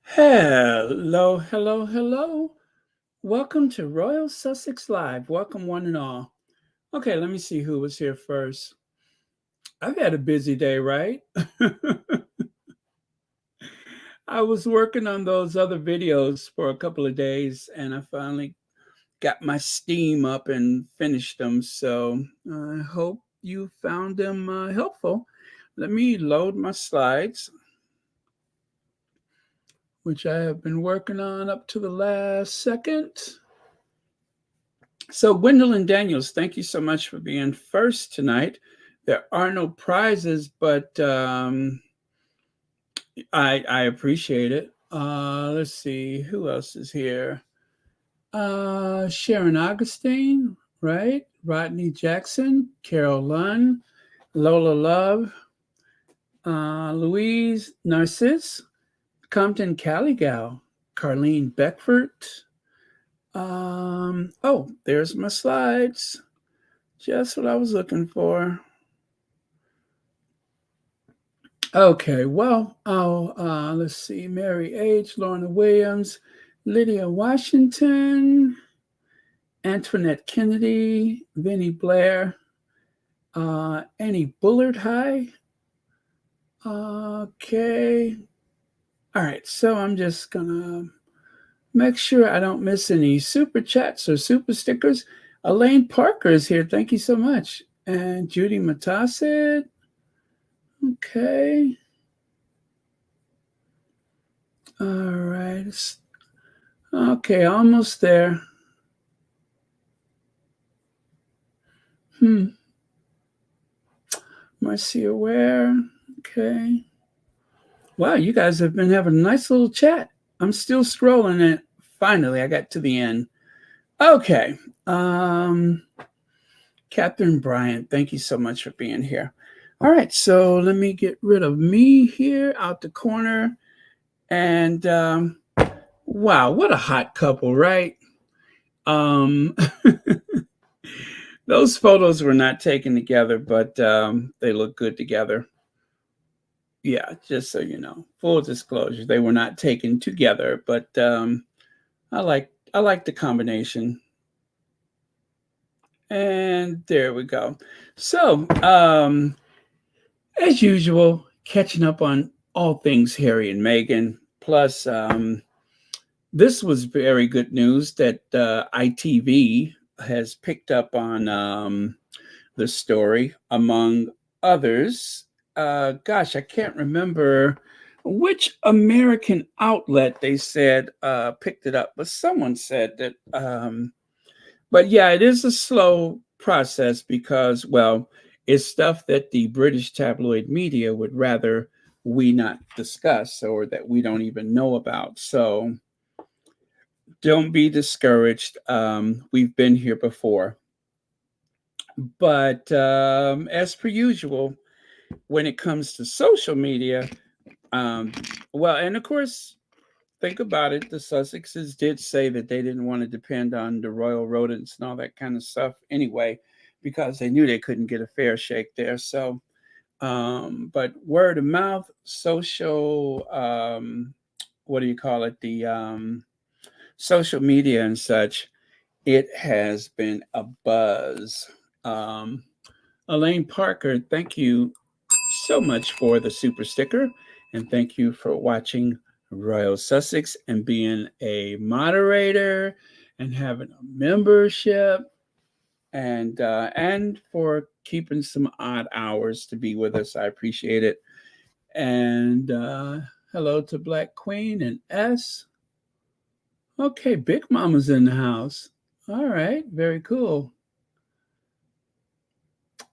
Hello, hello, hello. Welcome to Royal Sussex Live. Welcome, one and all. Okay, let me see who was here first. I've had a busy day, right? I was working on those other videos for a couple of days and I finally got my steam up and finished them. So I hope you found them helpful. Let me load my slides, which I have been working on up to the last second. So, Gwendolyn Daniels, thank you so much for being first tonight. There are no prizes, but I appreciate it. Let's see, who else is here? Sharon Augustine, right? Rodney Jackson, Carol Lunn, Lola Love, Louise Narcisse, Compton Caligal, Carlene Beckford. Oh, there's my slides. Just what I was looking for. Okay, well, let's see. Mary H., Lorna Williams, Lydia Washington, Antoinette Kennedy, Vinnie Blair, Annie Bullard High. Okay. All right, so I'm just going to make sure I don't miss any super chats or super stickers. Elaine Parker is here. Thank you so much. And Judy Matassid. Okay. All right. Okay, almost there. Marcia Ware. Okay. Wow, you guys have been having a nice little chat. I'm still scrolling it. Finally, I got to the end. Okay. Catherine Bryant, thank you so much for being here. All right, so let me get rid of me here out the corner. And wow, what a hot couple, right? Um, those photos were not taken together, but they look good together. Yeah, just so you know, full disclosure, they were not taken together, but I like the combination. And there we go. So, as usual, catching up on all things Harry and Meghan. Plus, this was very good news that ITV has picked up on the story, among others. Gosh, I can't remember which American outlet they said picked it up, but someone said that. But yeah, it is a slow process because, well, it's stuff that the British tabloid media would rather we not discuss or that we don't even know about. So don't be discouraged. We've been here before. But as per usual, when it comes to social media, um, well, and of course, think about it. The Sussexes did say that they didn't want to depend on the royal rodents and all that kind of stuff anyway, because they knew they couldn't get a fair shake there. So, but word of mouth, social, what do you call it? The social media and such, it has been a buzz. Um, Elaine Parker, thank you so much for the super sticker, and thank you for watching Royal Sussex and being a moderator and having a membership and for keeping some odd hours to be with us. I appreciate it. And hello to Black Queen and S. Okay, Big Mama's in the house. All right, very cool.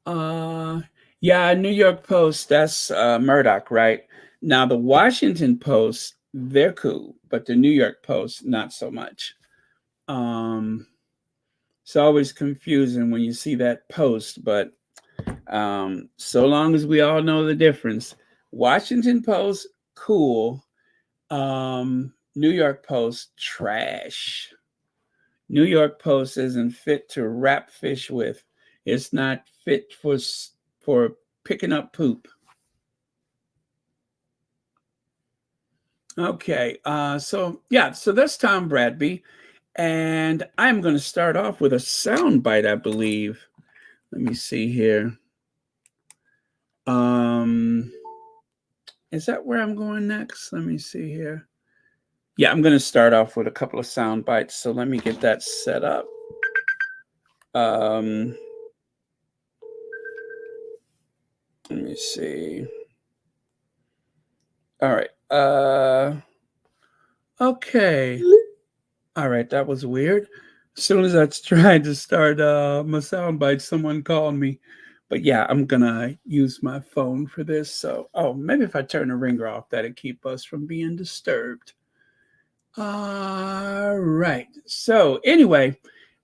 Uh, yeah, New York Post, that's Murdoch, right? Now, the Washington Post, they're cool, but the New York Post, not so much. Um, it's always confusing when you see that post, but so long as we all know the difference, Washington Post, cool. New York Post, trash. New York Post isn't fit to wrap fish with. It's not fit for picking up poop. Okay. So that's Tom Bradby, and I'm going to start off with a sound bite, I believe. Let me see here. Um, is that where I'm going next? Let me see here. Yeah, I'm going to start off with a couple of sound bites. So let me get that set up. Let me see. All right. Okay. All right, that was weird. As soon as I tried to start my soundbite, someone called me. But yeah, I'm gonna use my phone for this. So, maybe if I turn the ringer off, that'd keep us from being disturbed. All right. So anyway,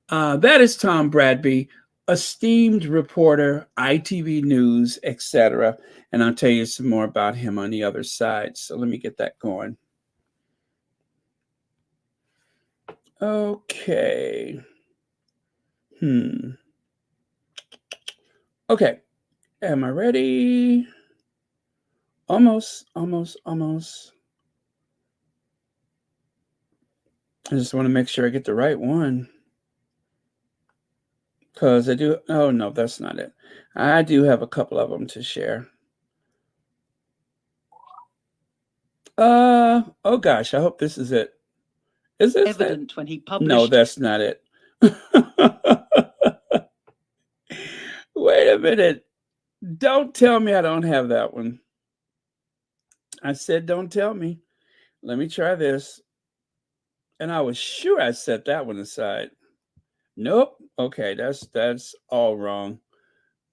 that is Tom Bradby, esteemed reporter, ITV News, etc. And I'll tell you some more about him on the other side. So let me get that going. Okay. Okay. Am I ready? Almost. I just want to make sure I get the right one. Because I do. Oh, no, that's not it. I do have a couple of them to share. Oh gosh, I hope this is it. Is this evident when he published? No, that's not it. Wait a minute. Don't tell me I don't have that one. I said don't tell me. Let me try this. And I was sure I set that one aside. Nope. Okay, that's all wrong.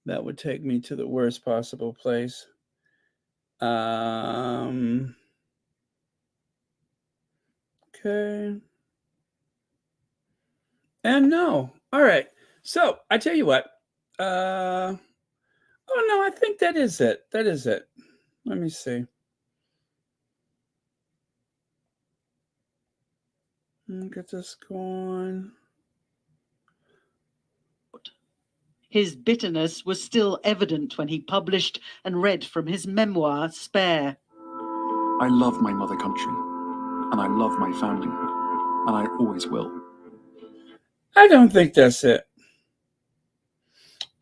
That would take me to the worst possible place. Okay. And no. All right. So I tell you what. Oh no, I think that is it. That is it. Let me see. Get this going. His bitterness was still evident when he published and read from his memoir, Spare. I love my mother country, and I love my family, and I always will. I don't think that's it.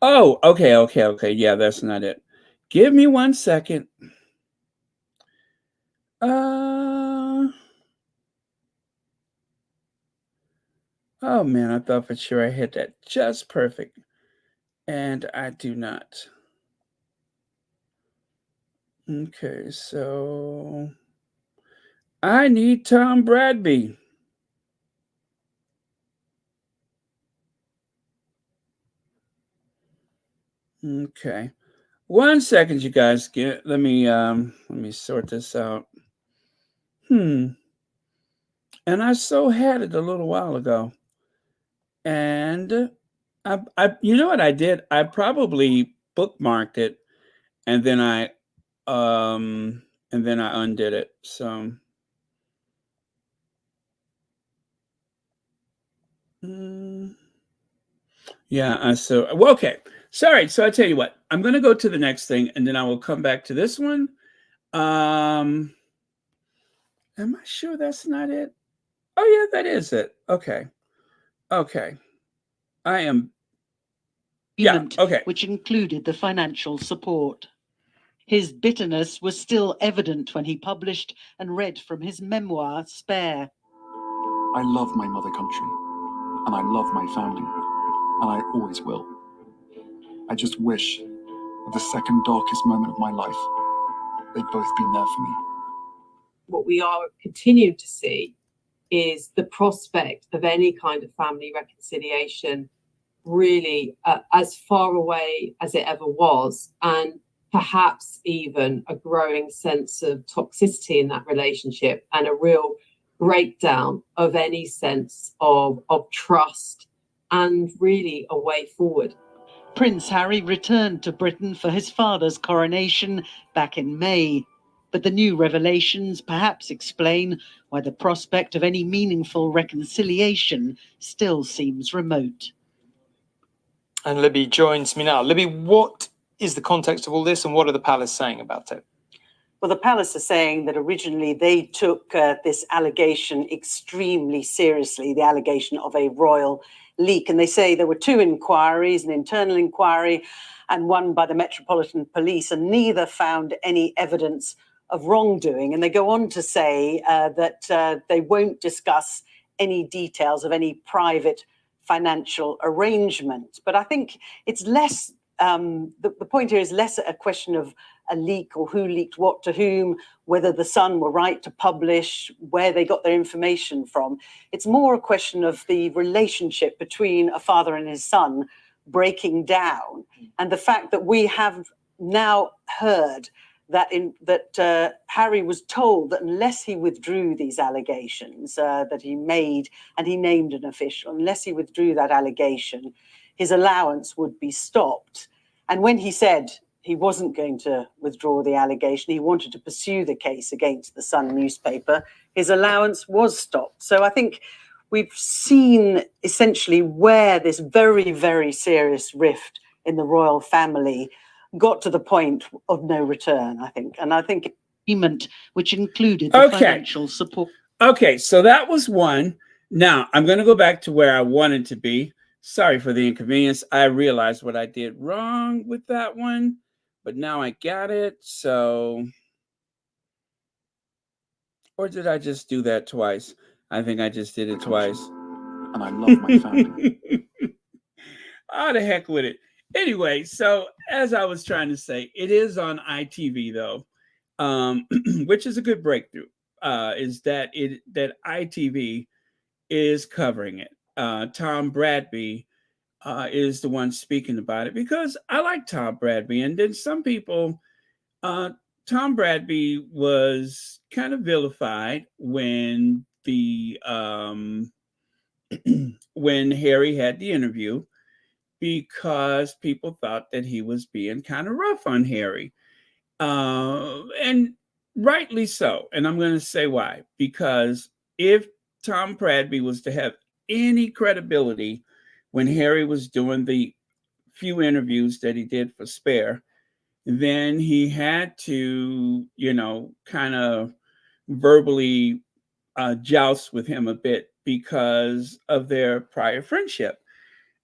Oh, okay. Yeah, that's not it. Give me 1 second. Oh man, I thought for sure I hit that just perfect. And I do not. Okay, so I need Tom Bradby. Okay. 1 second, you guys. Let me sort this out. And I so had it a little while ago. And I you know what I did? I probably bookmarked it and then I undid it. So yeah, well, okay. Sorry. So I tell you what, I'm gonna go to the next thing and then I will come back to this one. Am I sure that's not it? Oh yeah, that is it. Okay. I am. Yeah. Okay. Which included the financial support. His bitterness was still evident when he published and read from his memoir, Spare. I love my mother country, and I love my family, and I always will. I just wish, at the second darkest moment of my life, they'd both been there for me. What we are continuing to see is the prospect of any kind of family reconciliation really as far away as it ever was, and perhaps even a growing sense of toxicity in that relationship and a real breakdown of any sense of trust and really a way forward. Prince Harry returned to Britain for his father's coronation back in May. But the new revelations perhaps explain why the prospect of any meaningful reconciliation still seems remote. And Libby joins me now. Libby, what is the context of all this and what are the palace saying about it? Well, the palace are saying that originally they took this allegation extremely seriously, the allegation of a royal leak. And they say there were two inquiries, an internal inquiry and one by the Metropolitan Police, and neither found any evidence of wrongdoing. And they go on to say that they won't discuss any details of any private financial arrangement. But I think it's less, the point here is less a question of a leak or who leaked what to whom, whether the Sun were right to publish, where they got their information from. It's more a question of the relationship between a father and his son breaking down, and the fact that we have now heard that Harry was told that unless he withdrew these allegations that he made, and he named an official, unless he withdrew that allegation, his allowance would be stopped. And when he said he wasn't going to withdraw the allegation, he wanted to pursue the case against the Sun newspaper, his allowance was stopped. So I think we've seen essentially where this very, very serious rift in the royal family got to the point of no return, I think. And I think agreement, which included the financial support. Okay, so that was one. Now I'm going to go back to where I wanted to be. Sorry for the inconvenience. I realized what I did wrong with that one, but now I got it. So, or did I just do that twice? I think I just did it twice. And I love my family. Oh, the heck with it. Anyway, so as I was trying to say, it is on ITV though, which is a good breakthrough. Is that ITV is covering it. Tom Bradby is the one speaking about it, because I like Tom Bradby. And then some people, Tom Bradby was kind of vilified when the when Harry had the interview, because people thought that he was being kind of rough on Harry. And rightly so. And I'm going to say why. Because if Tom Bradby was to have any credibility when Harry was doing the few interviews that he did for Spare, then he had to, kind of verbally joust with him a bit because of their prior friendship.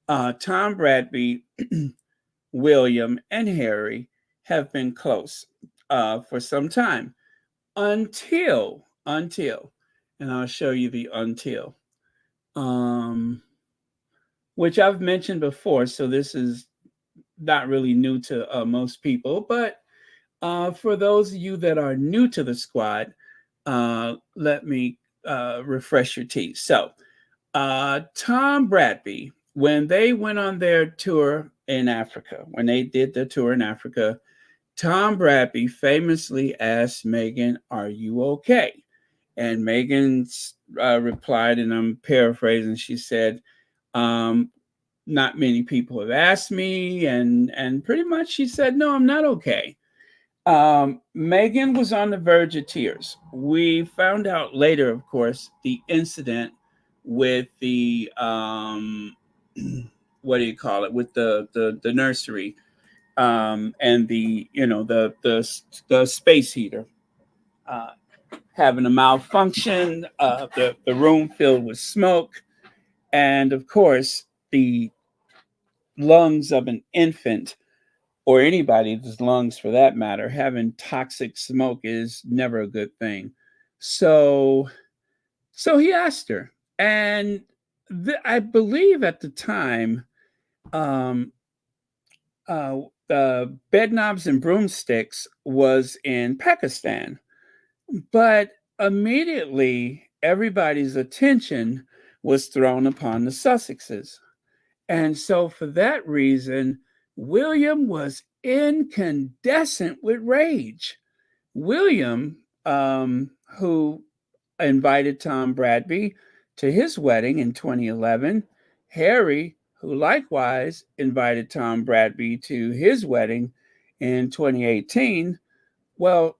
Tom Bradby, William, and Harry have been close for some time until, and I'll show you the until, which I've mentioned before, so this is not really new to most people, but for those of you that are new to the squad, let me refresh your teeth. So, Tom Bradby, when they went on their tour in Africa, when they did the tour in Africa, Tom Bradby famously asked Meghan, "Are you okay?" And Meghan replied, and I'm paraphrasing, she said, "Not many people have asked me," and pretty much she said, "No, I'm not okay." Meghan was on the verge of tears. We found out later, of course, the incident with the what do you call it, with the nursery and the space heater having a malfunction, the room filled with smoke, and of course the lungs of an infant, or anybody's lungs for that matter, having toxic smoke is never a good thing. So he asked her, and I believe at the time, Bed Knobs and Broomsticks was in Pakistan, but immediately everybody's attention was thrown upon the Sussexes. And so for that reason, William was incandescent with rage. William, who invited Tom Bradby to his wedding in 2011, Harry, who likewise invited Tom Bradby to his wedding in 2018, well,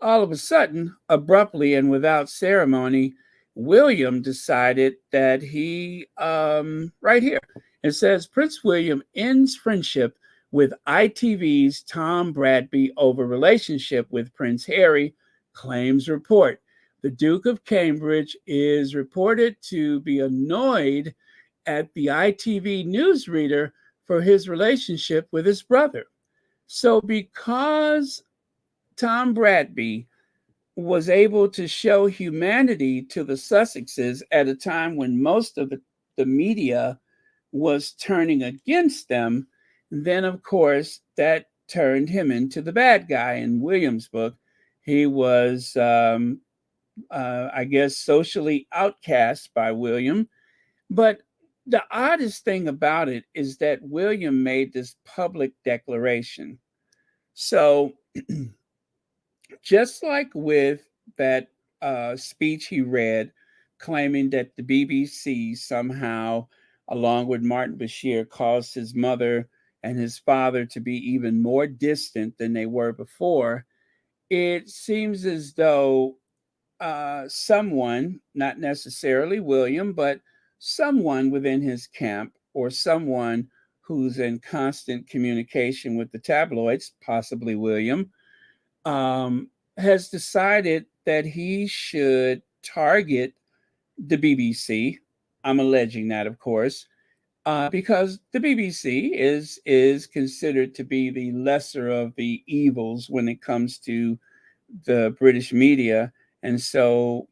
all of a sudden, abruptly and without ceremony, William decided that he, right here, it says, Prince William ends friendship with ITV's Tom Bradby over relationship with Prince Harry, claims report. The Duke of Cambridge is reported to be annoyed at the ITV newsreader for his relationship with his brother. So because Tom Bradby was able to show humanity to the Sussexes at a time when most of the media was turning against them, then of course that turned him into the bad guy. In William's book, he was, I guess, socially outcast by William. But the oddest thing about it is that William made this public declaration. So just like with that speech he read, claiming that the BBC somehow, along with Martin Bashir, caused his mother and his father to be even more distant than they were before, it seems as though someone, not necessarily William, but someone within his camp or someone who's in constant communication with the tabloids, possibly William, has decided that he should target the BBC. I'm alleging that, of course, because the BBC is considered to be the lesser of the evils when it comes to the British media, and so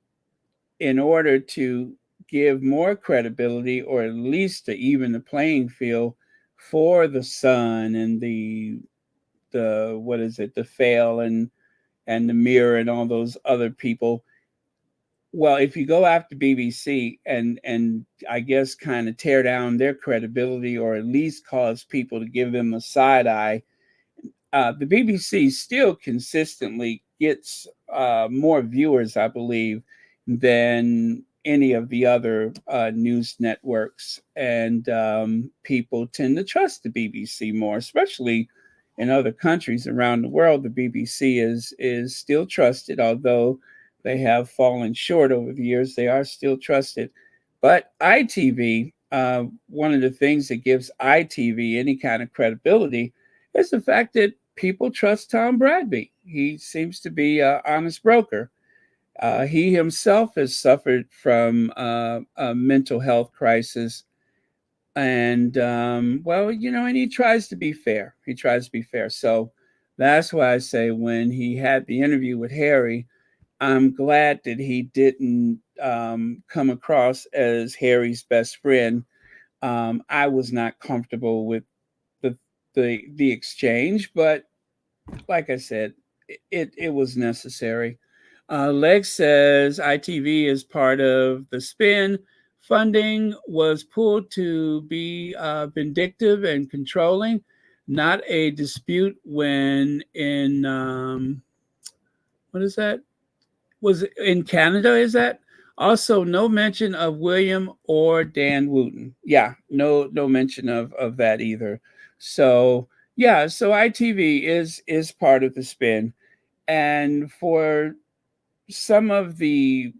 in order to give more credibility, or at least to even the playing field for the Sun and the what is it, the Fail and the Mirror and all those other people. Well, if you go after BBC and I guess kind of tear down their credibility, or at least cause people to give them a side eye, the BBC still consistently gets more viewers, I believe, than any of the other news networks. And people tend to trust the BBC more, especially in other countries around the world. The BBC is still trusted, although they have fallen short over the years. They are still trusted. But ITV, one of the things that gives ITV any kind of credibility is the fact that people trust Tom Bradby. He seems to be an honest broker. He himself has suffered from a mental health crisis. And, well, and he tries to be fair. He tries to be fair. So that's why I say when he had the interview with Harry, I'm glad that he didn't come across as Harry's best friend. I was not comfortable with the exchange, but like I said, it was necessary. Leg says ITV is part of the spin. Funding was pulled to be vindictive and controlling, not a dispute when in what is that? Was it in Canada? Is that also no mention of William or Dan Wooten? Yeah, no mention of that either. So yeah, so ITV is part of the spin, and for some of the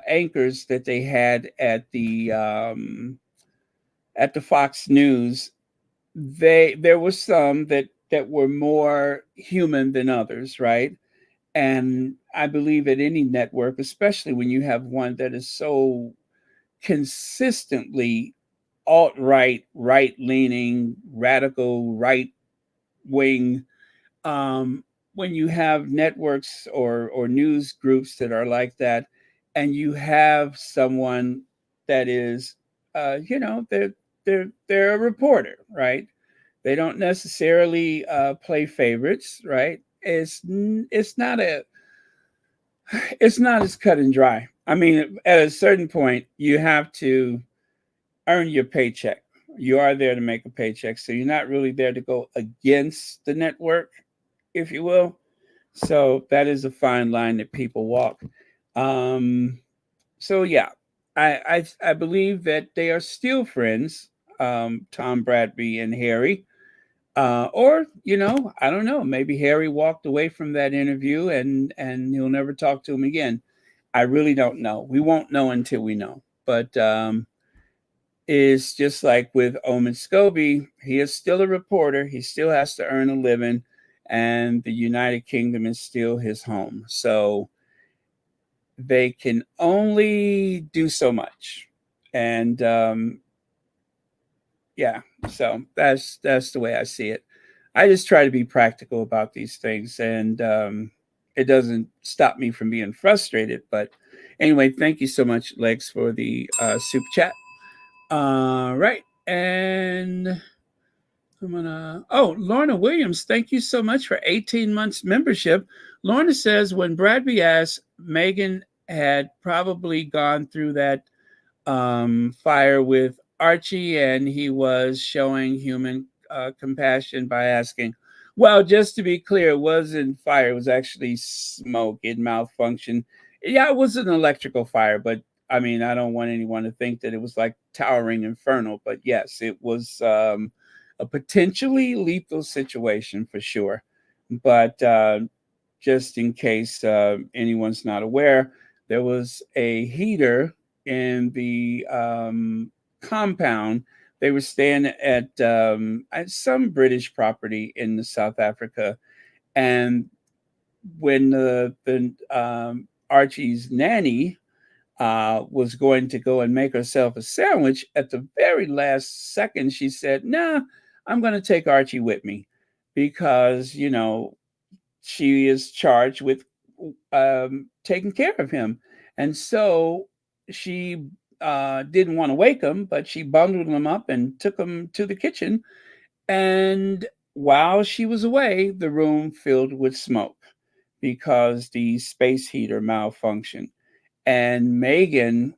anchors that they had at the Fox News, there were some that were more human than others, right? And I believe at any network, especially when you have one that is so consistently alt-right, right-leaning, radical, right-wing, when you have networks or news groups that are like that, and you have someone that is, they're a reporter, right? They don't necessarily play favorites, right? It's not as cut and dry. I mean, at a certain point, you have to earn your paycheck. You are there to make a paycheck, so you're not really there to go against the network, if you will. So that is a fine line that people walk. So yeah, I believe that they are still friends, Tom Bradby and Harry. Or I don't know. Maybe Harry walked away from that interview and he'll never talk to him again. I really don't know. We won't know until we know. But is just like with Omen Scobie. He is still a reporter. He still has to earn a living, and the United Kingdom is still his home. So they can only do so much. And yeah, so that's the way I see it. I just try to be practical about these things, and it doesn't stop me from being frustrated. But anyway, thank you so much, Lex, for the super chat. Right, and I'm gonna. Oh, Lorna Williams, thank you so much for 18 months membership. Lorna says when Bradby asked, Meghan had probably gone through that fire with Archie, and he was showing human compassion by asking. Well, just to be clear, it wasn't fire; it was actually smoke. It malfunctioned. Yeah, it was an electrical fire, but I mean, I don't want anyone to think that it was like towering inferno. But yes, it was a potentially lethal situation for sure. But just in case anyone's not aware, there was a heater in the compound. They were staying at some British property in the South Africa, and when the Archie's nanny was going to go and make herself a sandwich, at the very last second, she said, "Nah, I'm going to take Archie with me because she is charged with taking care of him." And so she didn't want to wake him, but she bundled him up and took him to the kitchen. And while she was away, the room filled with smoke because the space heater malfunctioned. And Meghan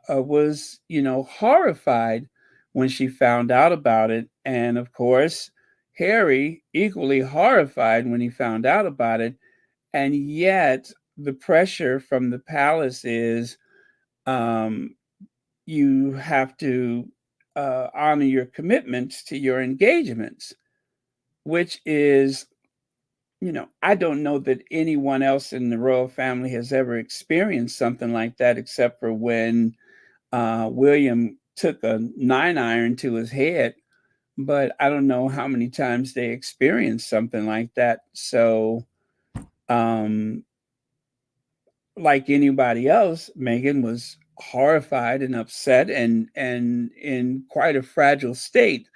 was, horrified when she found out about it. And of course, Harry, equally horrified when he found out about it. And yet, the pressure from the palace is um, you have to honor your commitments to your engagements, which is, I don't know that anyone else in the royal family has ever experienced something like that, except for when William took a 9-iron to his head. But I don't know how many times they experienced something like that. So, um, like anybody else, Meghan was horrified and upset and in quite a fragile state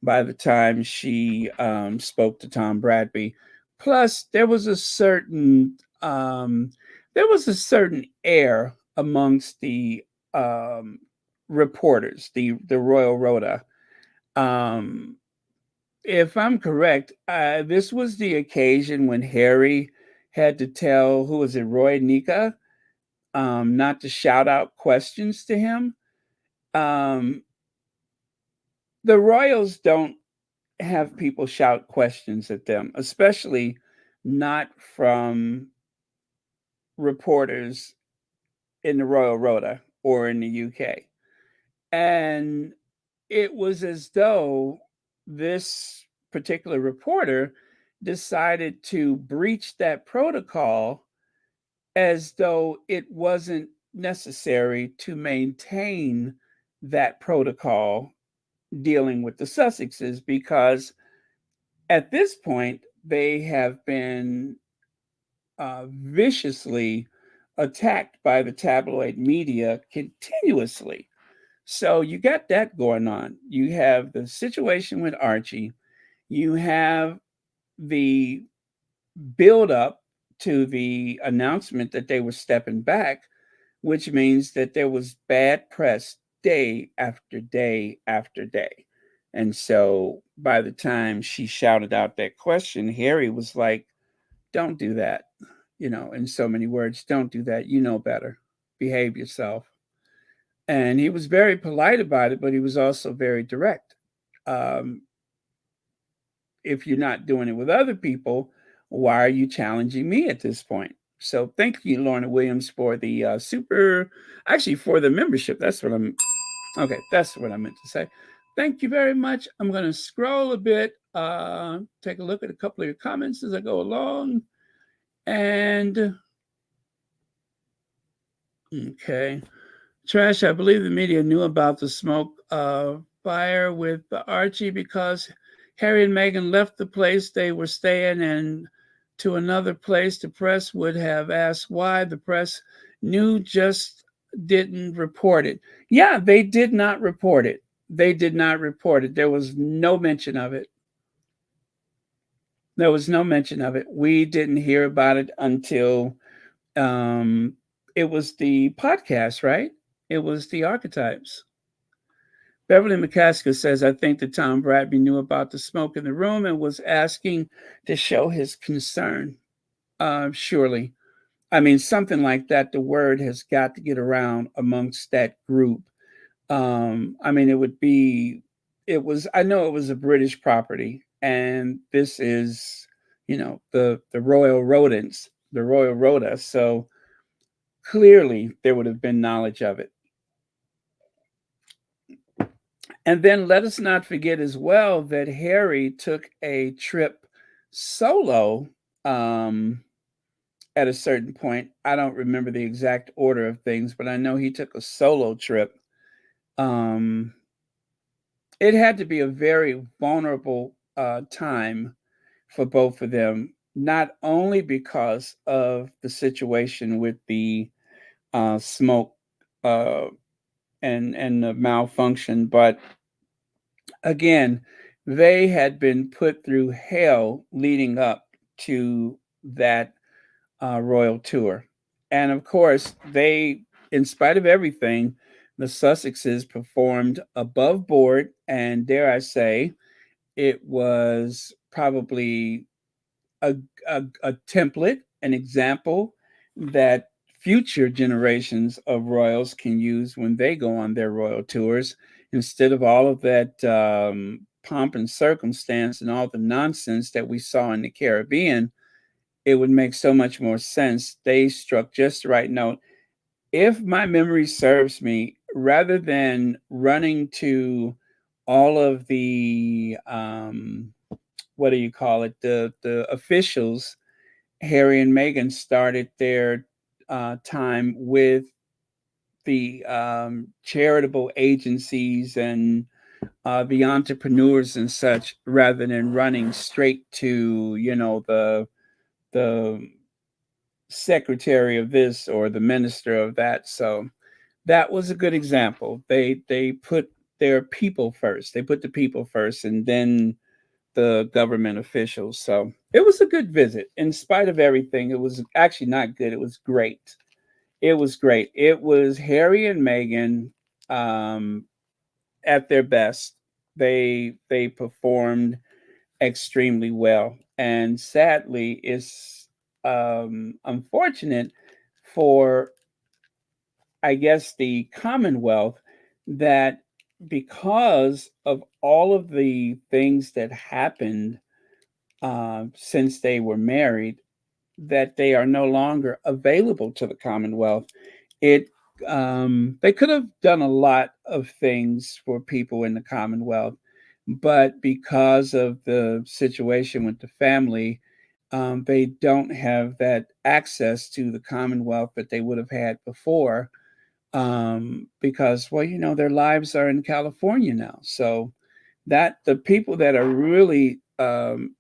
by the time she spoke to Tom Bradby. Plus, there was a certain air amongst the reporters, the Royal Rota. Um, if I'm correct, this was the occasion when Harry had to tell, who was it, Roy Nika, not to shout out questions to him. Um, the Royals don't have people shout questions at them, especially not from reporters in the Royal Rota or in the UK. And it was as though this particular reporter decided to breach that protocol as though it wasn't necessary to maintain that protocol dealing with the Sussexes, because at this point they have been viciously attacked by the tabloid media continuously. So you got that going on. You have the situation with Archie. You have the build up to the announcement that they were stepping back, which means that there was bad press day after day after day. And so by the time she shouted out that question, Harry was like, "Don't do that." In so many words, "Don't do that. You know better. Behave yourself." And he was very polite about it, but he was also very direct. Um, if you're not doing it with other people, why are you challenging me at this point? So thank you, Lorna Williams, for the for the membership. That's what I meant to say. Thank you very much. I'm going to scroll a bit, take a look at a couple of your comments as I go along. And okay, Trash, I believe the media knew about the smoke fire with Archie because Harry and Meghan left the place they were staying and to another place. The press would have asked why. The press knew, just didn't report it. Yeah, they did not report it. They did not report it. There was no mention of it. There was no mention of it. We didn't hear about it until um, it was the podcast, right? It was the Archetypes. Beverly McCaskill says, I think that Tom Bradby knew about the smoke in the room and was asking to show his concern. Surely. I mean, something like that, the word has got to get around amongst that group. I mean, I know it was a British property, and this is, the royal rodents, the royal rota. So clearly there would have been knowledge of it. And then let us not forget as well that Harry took a trip solo at a certain point. I don't remember the exact order of things, but I know he took a solo trip. Um, it had to be a very vulnerable time for both of them, not only because of the situation with the smoke uh, and the malfunction, but again, they had been put through hell leading up to that royal tour. And of course, in spite of everything, the Sussexes performed above board. And dare I say, it was probably a, a template, an example that future generations of royals can use when they go on their royal tours instead of all of that pomp and circumstance and all the nonsense that we saw in the Caribbean. It would make so much more sense. They struck just the right note. If my memory serves me, rather than running to all of the what do you call it, the officials, Harry and Meghan started their time with the charitable agencies and the entrepreneurs and such, rather than running straight to the secretary of this or the minister of that. So that was a good example. They put their people first. They put the people first, and then the government officials. So it was a good visit. In spite of everything, it was actually not good. It was great. It was great. It was Harry and Meghan at their best. They performed extremely well, and sadly, it's unfortunate for, I guess, the Commonwealth that because of all of the things that happened since they were married, that they are no longer available to the Commonwealth. It They could have done a lot of things for people in the Commonwealth, but because of the situation with the family, they don't have that access to the Commonwealth that they would have had before. Because, well, their lives are in California now. So that the people that are really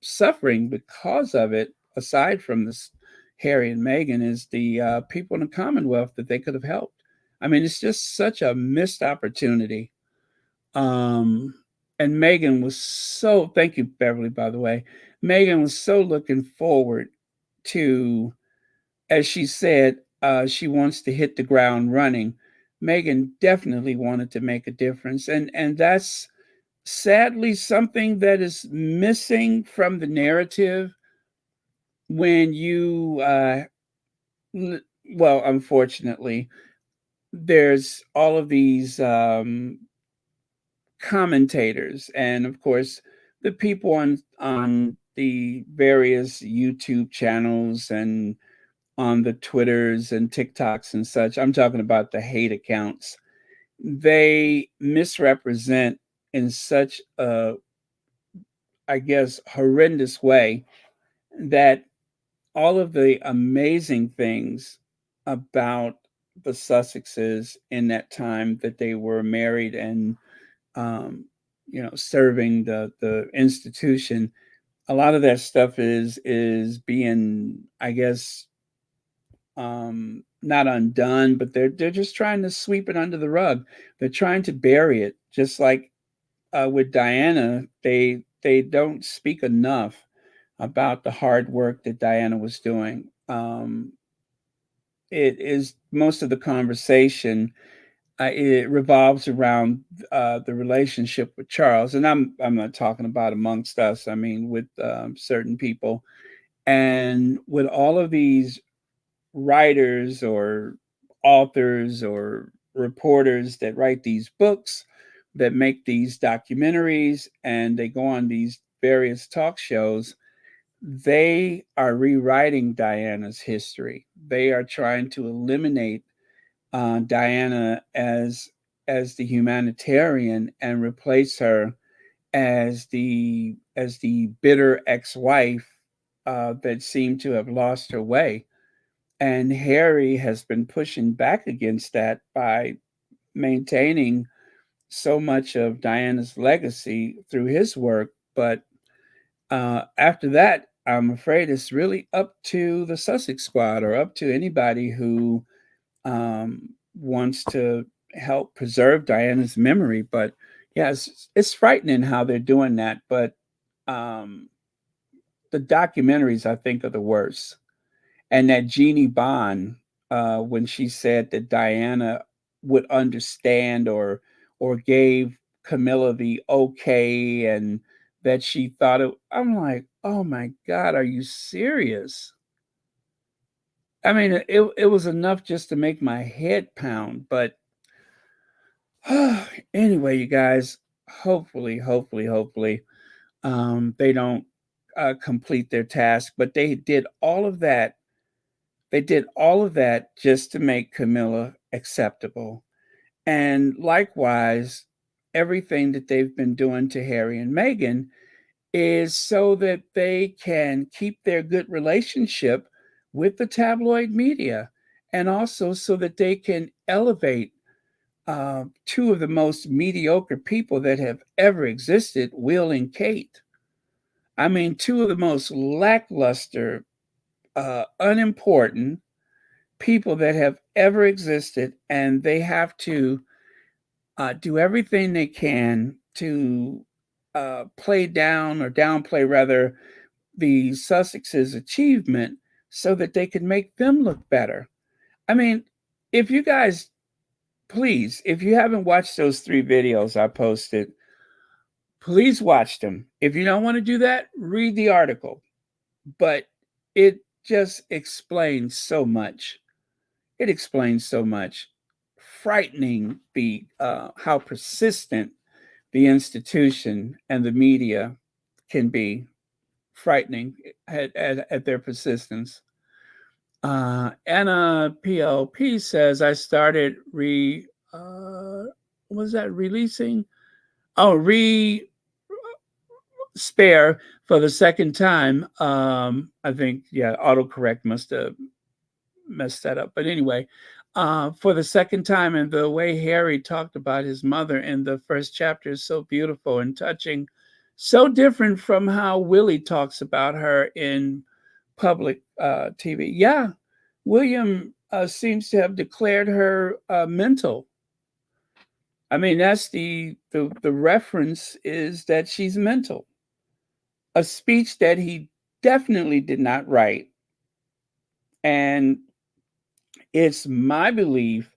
suffering because of it, aside from this Harry and Meghan, is the people in the Commonwealth that they could have helped. I mean, it's just such a missed opportunity. Um, and Meghan was so, thank you, Beverly, by the way. Meghan was so looking forward to, as she said, she wants to hit the ground running. Meghan definitely wanted to make a difference. And that's sadly something that is missing from the narrative when well, unfortunately, there's all of these commentators, and of course the people on the various YouTube channels and on the Twitters and TikToks and such. I'm talking about the hate accounts. They misrepresent in such a, I guess, horrendous way that all of the amazing things about the Sussexes in that time that they were married and serving the institution. A lot of that stuff is being, I guess, not undone, but they're just trying to sweep it under the rug. They're trying to bury it, just like with Diana. They don't speak enough about the hard work that Diana was doing. It is most of the conversation. It revolves around the relationship with Charles, and I'm not talking about amongst us. I mean, with certain people, and with all of these writers or authors or reporters that write these books, that make these documentaries, and they go on these various talk shows. They are rewriting Diana's history. They are trying to eliminate Diana as the humanitarian and replace her as the bitter ex-wife that seemed to have lost her way. And Harry has been pushing back against that by maintaining so much of Diana's legacy through his work. But after that, I'm afraid it's really up to the Sussex squad or up to anybody who wants to help preserve Diana's memory. But yeah, it's frightening how they're doing that. But um, the documentaries, I think, are the worst. And that Jeannie Bond, when she said that Diana would understand or gave Camilla the okay, and that she thought it, I'm like, oh my God, are you serious? I mean, it was enough just to make my head pound. But anyway, you guys, hopefully, they don't complete their task. But they did all of that. They did all of that just to make Camilla acceptable. And likewise, everything that they've been doing to Harry and Meghan is so that they can keep their good relationship with the tabloid media, and also so that they can elevate two of the most mediocre people that have ever existed, Will and Kate. I mean, two of the most lackluster, unimportant people that have ever existed, and they have to do everything they can to play down or downplay, rather, the Sussex's achievement so that they can make them look better. I mean, if you guys, please, if you haven't watched those 3 videos I posted, please watch them. If you don't want to do that, read the article. But it just explains so much. It explains so much. Frightening the how persistent the institution and the media can be. Frightening at their persistence. Anna PLP says, I started was that releasing? Oh, spare for the second time. I think, yeah, autocorrect must have messed that up. But anyway, for the second time, and the way Harry talked about his mother in the first chapter is so beautiful and touching, so different from how Willie talks about her in public TV. Yeah, William seems to have declared her mental. I mean, that's the reference is that she's mental. A speech that he definitely did not write. And it's my belief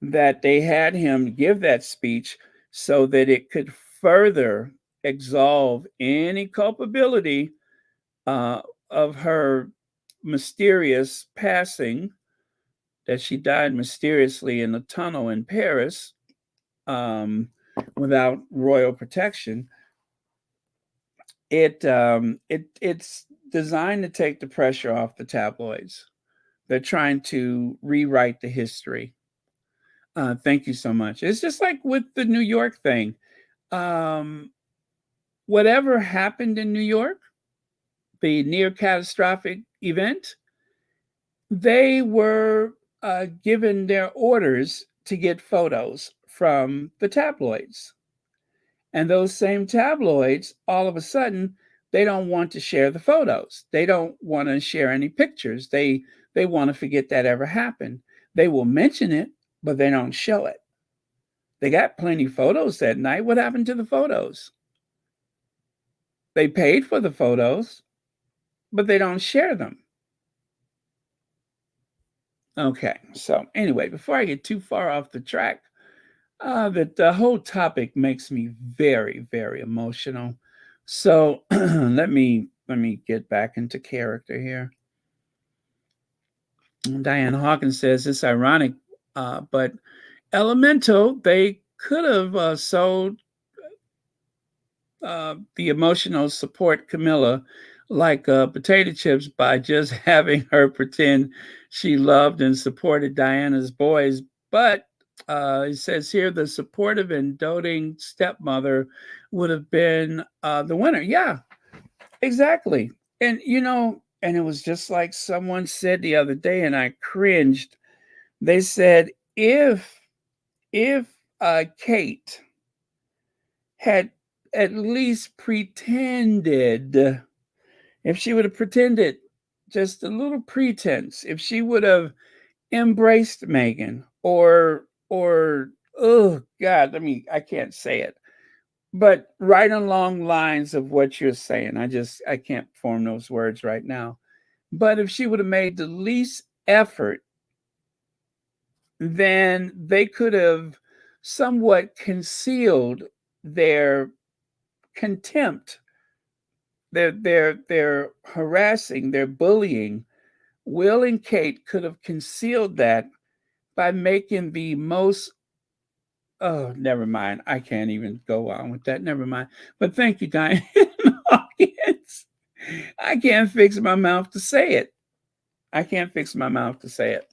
that they had him give that speech so that it could further absolve any culpability uh, of her mysterious passing, that she died mysteriously in a tunnel in Paris without royal protection. It's designed to take the pressure off the tabloids. They're trying to rewrite the history. Thank you so much. It's just like with the New York thing. Um, Whatever happened in New York, the near catastrophic event, they were given their orders to get photos from the tabloids. And those same tabloids, all of a sudden, they don't want to share the photos. They don't want to share any pictures. They want to forget that ever happened. They will mention it, but they don't show it. They got plenty of photos that night. What happened to the photos? They paid for the photos, but they don't share them. Okay, so anyway, before I get too far off the track, that the whole topic makes me very, very emotional. So let me get back into character here. Diane Hawkins says it's ironic, but Elemental, they could have sold the emotional support Camilla like potato chips by just having her pretend she loved and supported Diana's boys. But it says here the supportive and doting stepmother would have been the winner. Yeah, exactly. And and it was just like someone said the other day, and I cringed. They said if Kate had at least pretended, if she would have pretended just a little pretense, if she would have embraced Meghan or oh God, I can't say it, but right along lines of what you're saying. I can't form those words right now. But if she would have made the least effort, then they could have somewhat concealed their contempt, their harassing, their bullying. Will and Kate could have concealed that by making the most, oh, never mind. I can't even go on with that. Never mind. But thank you, Diane Hawkins. I can't fix my mouth to say it. I can't fix my mouth to say it.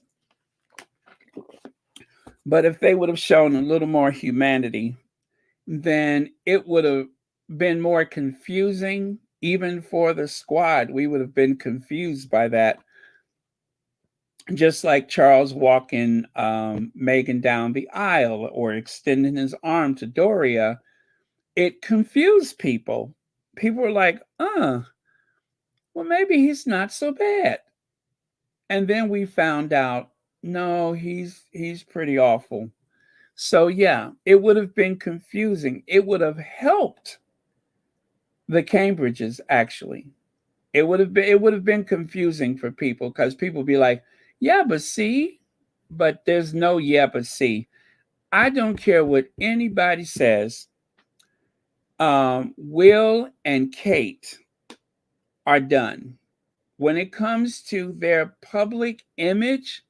But if they would have shown a little more humanity, then it would have been more confusing, even for the squad. We would have been confused by that. Just like Charles walking Meghan down the aisle or extending his arm to Doria, it confused people. People were like, well, maybe he's not so bad. And then we found out, no, he's pretty awful. So yeah, it would have been confusing. It would have helped the Cambridges, actually. It would have been confusing for people because people would be like, yeah, but see, but there's no yeah, but see. I don't care what anybody says. Will and Kate are done. When it comes to their public image,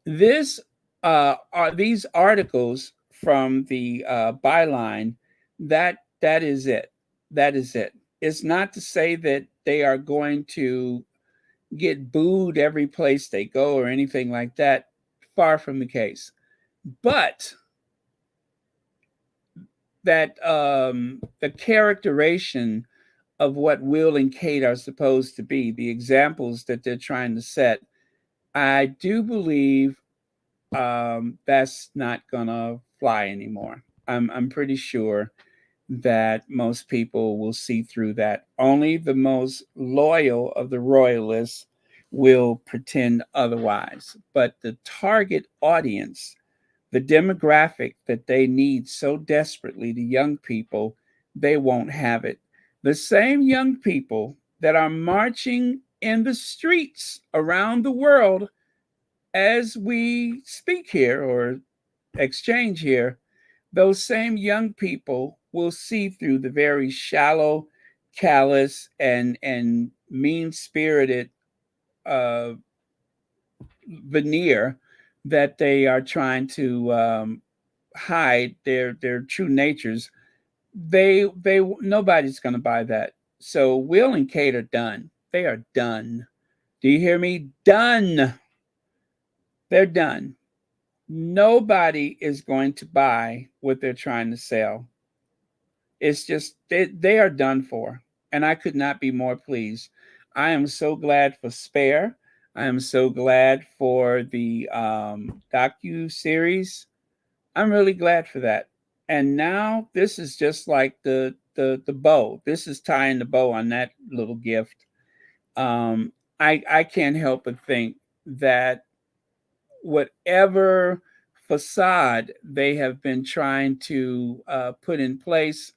this are these articles from the Byline, that is it. That is it. It's not to say that they are going to get booed every place they go or anything like that. Far from the case. But that the characterization of what Will and Kate are supposed to be, the examples that they're trying to set, I do believe that's not gonna fly anymore. I'm pretty sure that most people will see through that. Only the most loyal of the royalists will pretend otherwise. But the target audience, the demographic that they need so desperately, the young people, they won't have it. The same young people that are marching in the streets around the world as we speak here or exchange here, those same young people will see through the very shallow, callous, and mean-spirited veneer that they are trying to hide their true natures. They nobody's going to buy that. So Will and Kate are done. They are done. Do you hear me? Done. They're done. Nobody is going to buy what they're trying to sell. It's just they are done for, and I could not be more pleased. I am so glad for Spare. I am so glad for the docu series. I'm really glad for that. And now this is just like the bow. This is tying the bow on that little gift. Um, I can't help but think that whatever facade they have been trying to put in place,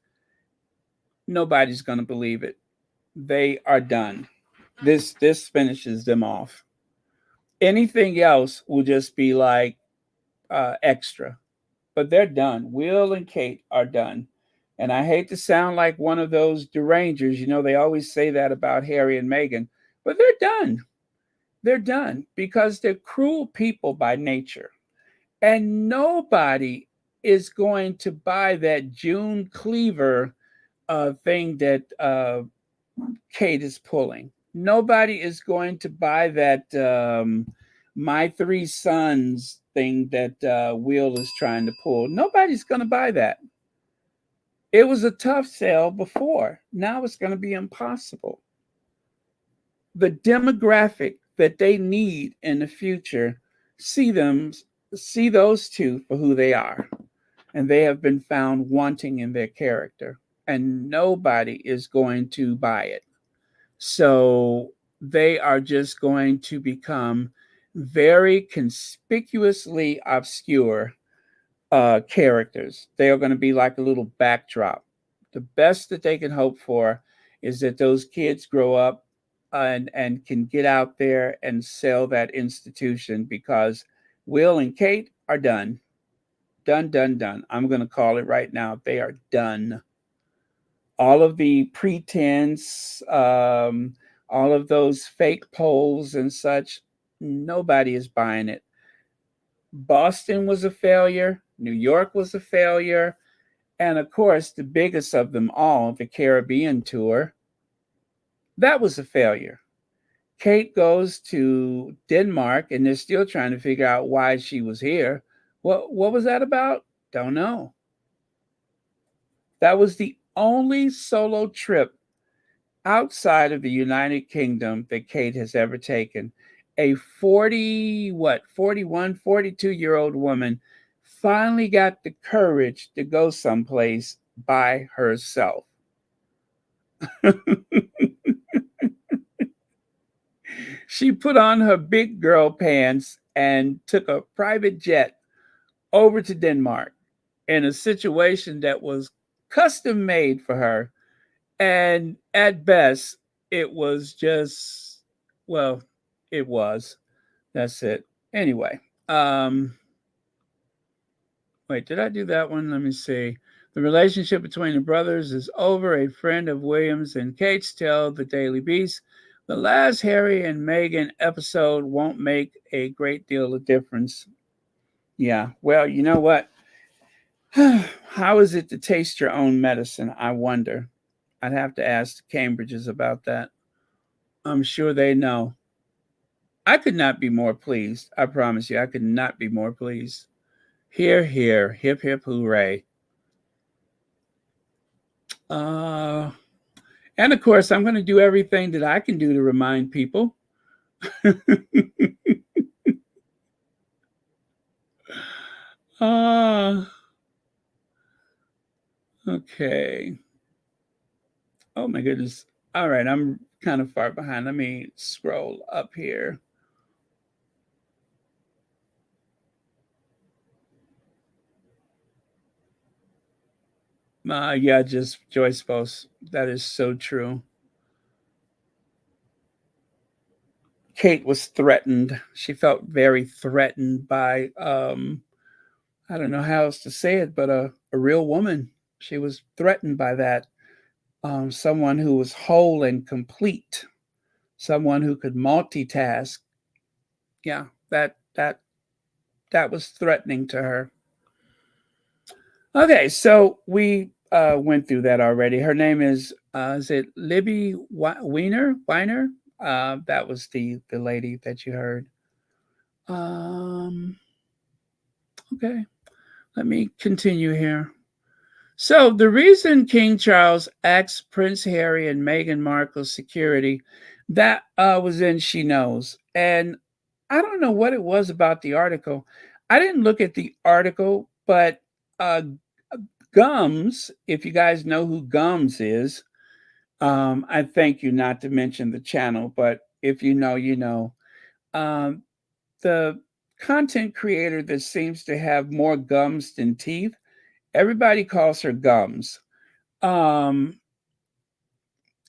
nobody's going to believe it. They are done. This finishes them off. Anything else will just be like extra, but they're done. Will and Kate are done. And I hate to sound like one of those derangers. You know, they always say that about Harry and Meghan, but they're done. They're done because they're cruel people by nature. And nobody is going to buy that June Cleaver thing that Kate is pulling. Nobody is going to buy that My Three Sons thing that Will is trying to pull. Nobody's going to buy that. It was a tough sell before. Now it's going to be impossible. The demographic that they need in the future, see those two for who they are. And they have been found wanting in their character. And nobody is going to buy it. So they are just going to become very conspicuously obscure characters. They are going to be like a little backdrop. The best that they can hope for is that those kids grow up and can get out there and sell that institution, because Will and Kate are done. Done, done, done. I'm going to call it right now. They are done. All of the pretense, all of those fake polls and such, nobody is buying it. Boston was a failure. New York was a failure. And of course, the biggest of them all, the Caribbean tour, that was a failure. Kate goes to Denmark and they're still trying to figure out why she was here. What was that about? Don't know. That was the only solo trip outside of the United Kingdom that Kate has ever taken. A 41, 42-year-old woman finally got the courage to go someplace by herself. She put on her big girl pants and took a private jet over to Denmark in a situation that was custom made for her. And at best, it was just, well, it was. That's it. Anyway, wait, did I do that one? Let me see. The relationship between the brothers is over. A friend of Williams and Kate's tell the Daily Beast the last Harry and Meghan episode won't make a great deal of difference. Yeah, well, you know what? How is it to taste your own medicine? I wonder. I'd have to ask the Cambridges about that. I'm sure they know. I could not be more pleased. I promise you, I could not be more pleased. Hear, hear, hip, hip, hooray. And of course, I'm going to do everything that I can do to remind people. Okay. Oh my goodness. All right, I'm kind of far behind. Let me scroll up here. Yeah, just Joyce post. That is so true. Kate was threatened. She felt very threatened by I don't know how else to say it, but a real woman. She was threatened by that. Someone who was whole and complete, someone who could multitask. Yeah, that was threatening to her. Okay, so we went through that already. Her name is it Libby Weiner? Weiner? That was the lady that you heard. Okay, let me continue here. So the reason King Charles asked Prince Harry and Meghan Markle's security, that was in She Knows. And I don't know what it was about the article. I didn't look at the article, but uh, Gums, if you guys know who Gums is, I thank you not to mention the channel, but if you know, you know. Um, the content creator that seems to have more gums than teeth, everybody calls her Gums. Um,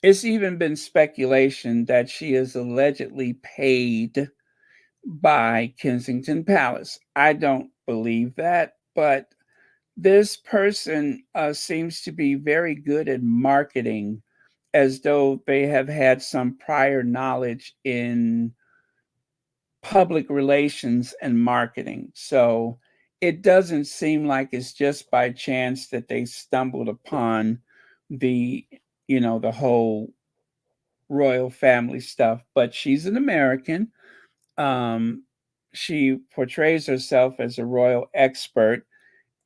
it's even been speculation that she is allegedly paid by Kensington Palace. I don't believe that, but this person seems to be very good at marketing as though they have had some prior knowledge in public relations and marketing. So it doesn't seem like it's just by chance that they stumbled upon the, the whole royal family stuff. But she's an American. Um, she portrays herself as a royal expert,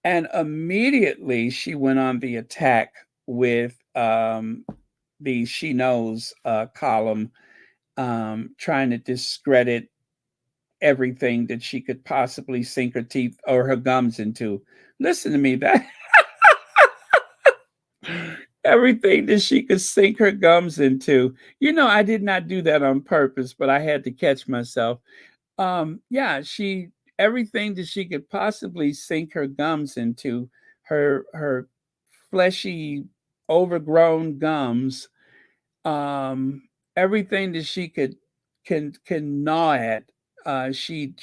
and immediately she went on the attack with the She Knows column, trying to discredit everything that she could possibly sink her teeth or her gums into. Listen to me, that everything that she could sink her gums into. I did not do that on purpose, but I had to catch myself. Yeah, she everything that she could possibly sink her gums into, her fleshy, overgrown gums, um, everything that she can gnaw at, she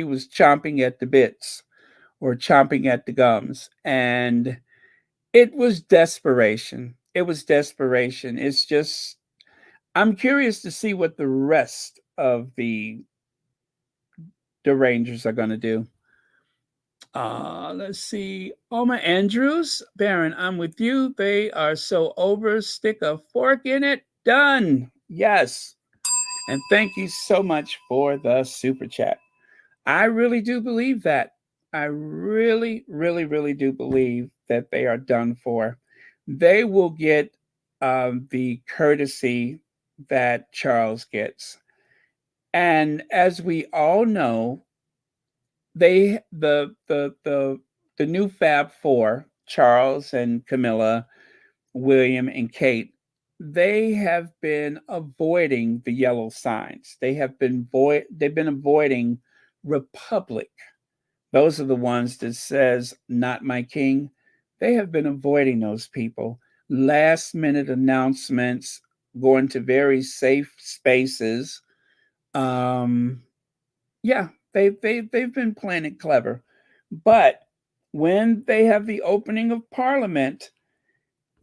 was chomping at the bits or chomping at the gums. And it was desperation. It was desperation. It's just, I'm curious to see what the rest of the Rangers are going to do. Let's see. Oma Andrews, Baron, I'm with you. They are so over. Stick a fork in it. Done. Yes. And thank you so much for the super chat. I really do believe that. I really, really, really do believe that they are done for. They will get the courtesy that Charles gets. And as we all know, they the new Fab Four, Charles and Camilla, William and Kate, they have been avoiding the yellow signs. They've been avoiding Republic. Those are the ones that says "Not my king." They have been avoiding those people. Last minute announcements, going to very safe spaces. Um, yeah, they've been playing it clever. But when they have the opening of Parliament,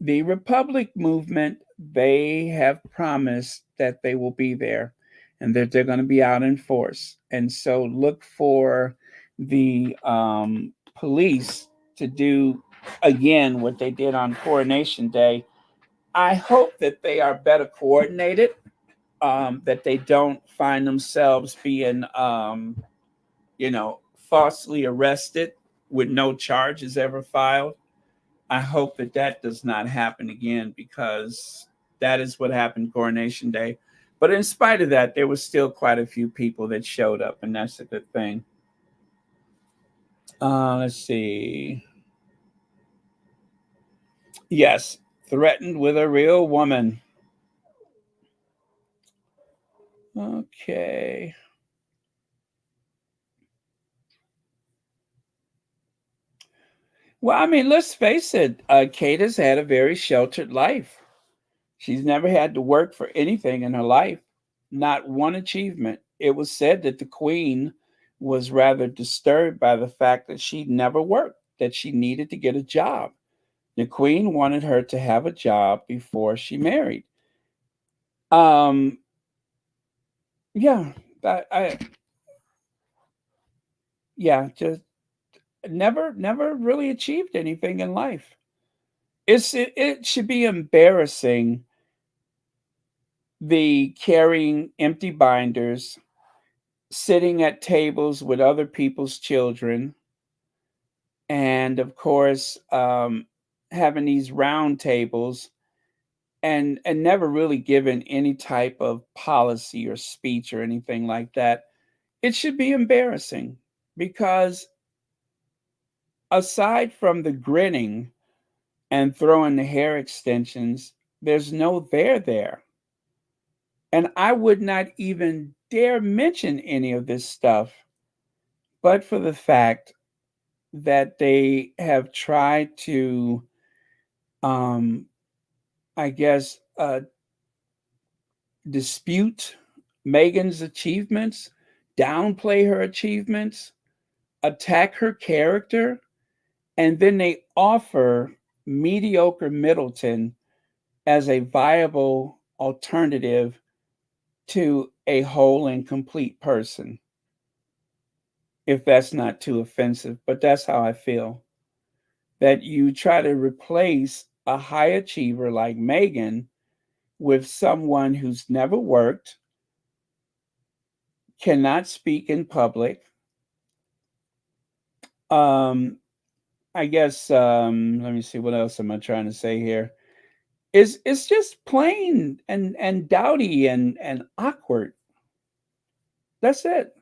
the Republic movement, they have promised that they will be there and that they're going to be out in force. And so look for the police to do again what they did on Coronation Day. I hope that they are better coordinated, that they don't find themselves being, falsely arrested with no charges ever filed. I hope that that does not happen again, because that is what happened Coronation Day. But in spite of that, there was still quite a few people that showed up, and that's a good thing. Let's see. Yes, threatened with a real woman. Okay. Well, I mean, let's face it. Kate has had a very sheltered life. She's never had to work for anything in her life, not one achievement. It was said that the Queen was rather disturbed by the fact that she never worked, that she needed to get a job. The Queen wanted her to have a job before she married. Um, yeah, yeah, just never really achieved anything in life. It should be embarrassing, the carrying empty binders, sitting at tables with other people's children, and of course, having these round tables and never really given any type of policy or speech or anything like that. It should be embarrassing because aside from the grinning and throwing the hair extensions, there's no there. And I would not even dare mention any of this stuff, but for the fact that they have tried to, um, I guess, dispute Meghan's achievements, downplay her achievements, attack her character, and then they offer mediocre Middleton as a viable alternative to a whole and complete person. If that's not too offensive, but that's how I feel. That you try to replace a high achiever like Meghan with someone who's never worked, cannot speak in public. I guess let me see, what else am I trying to say here? It's just plain and dowdy and awkward. That's it.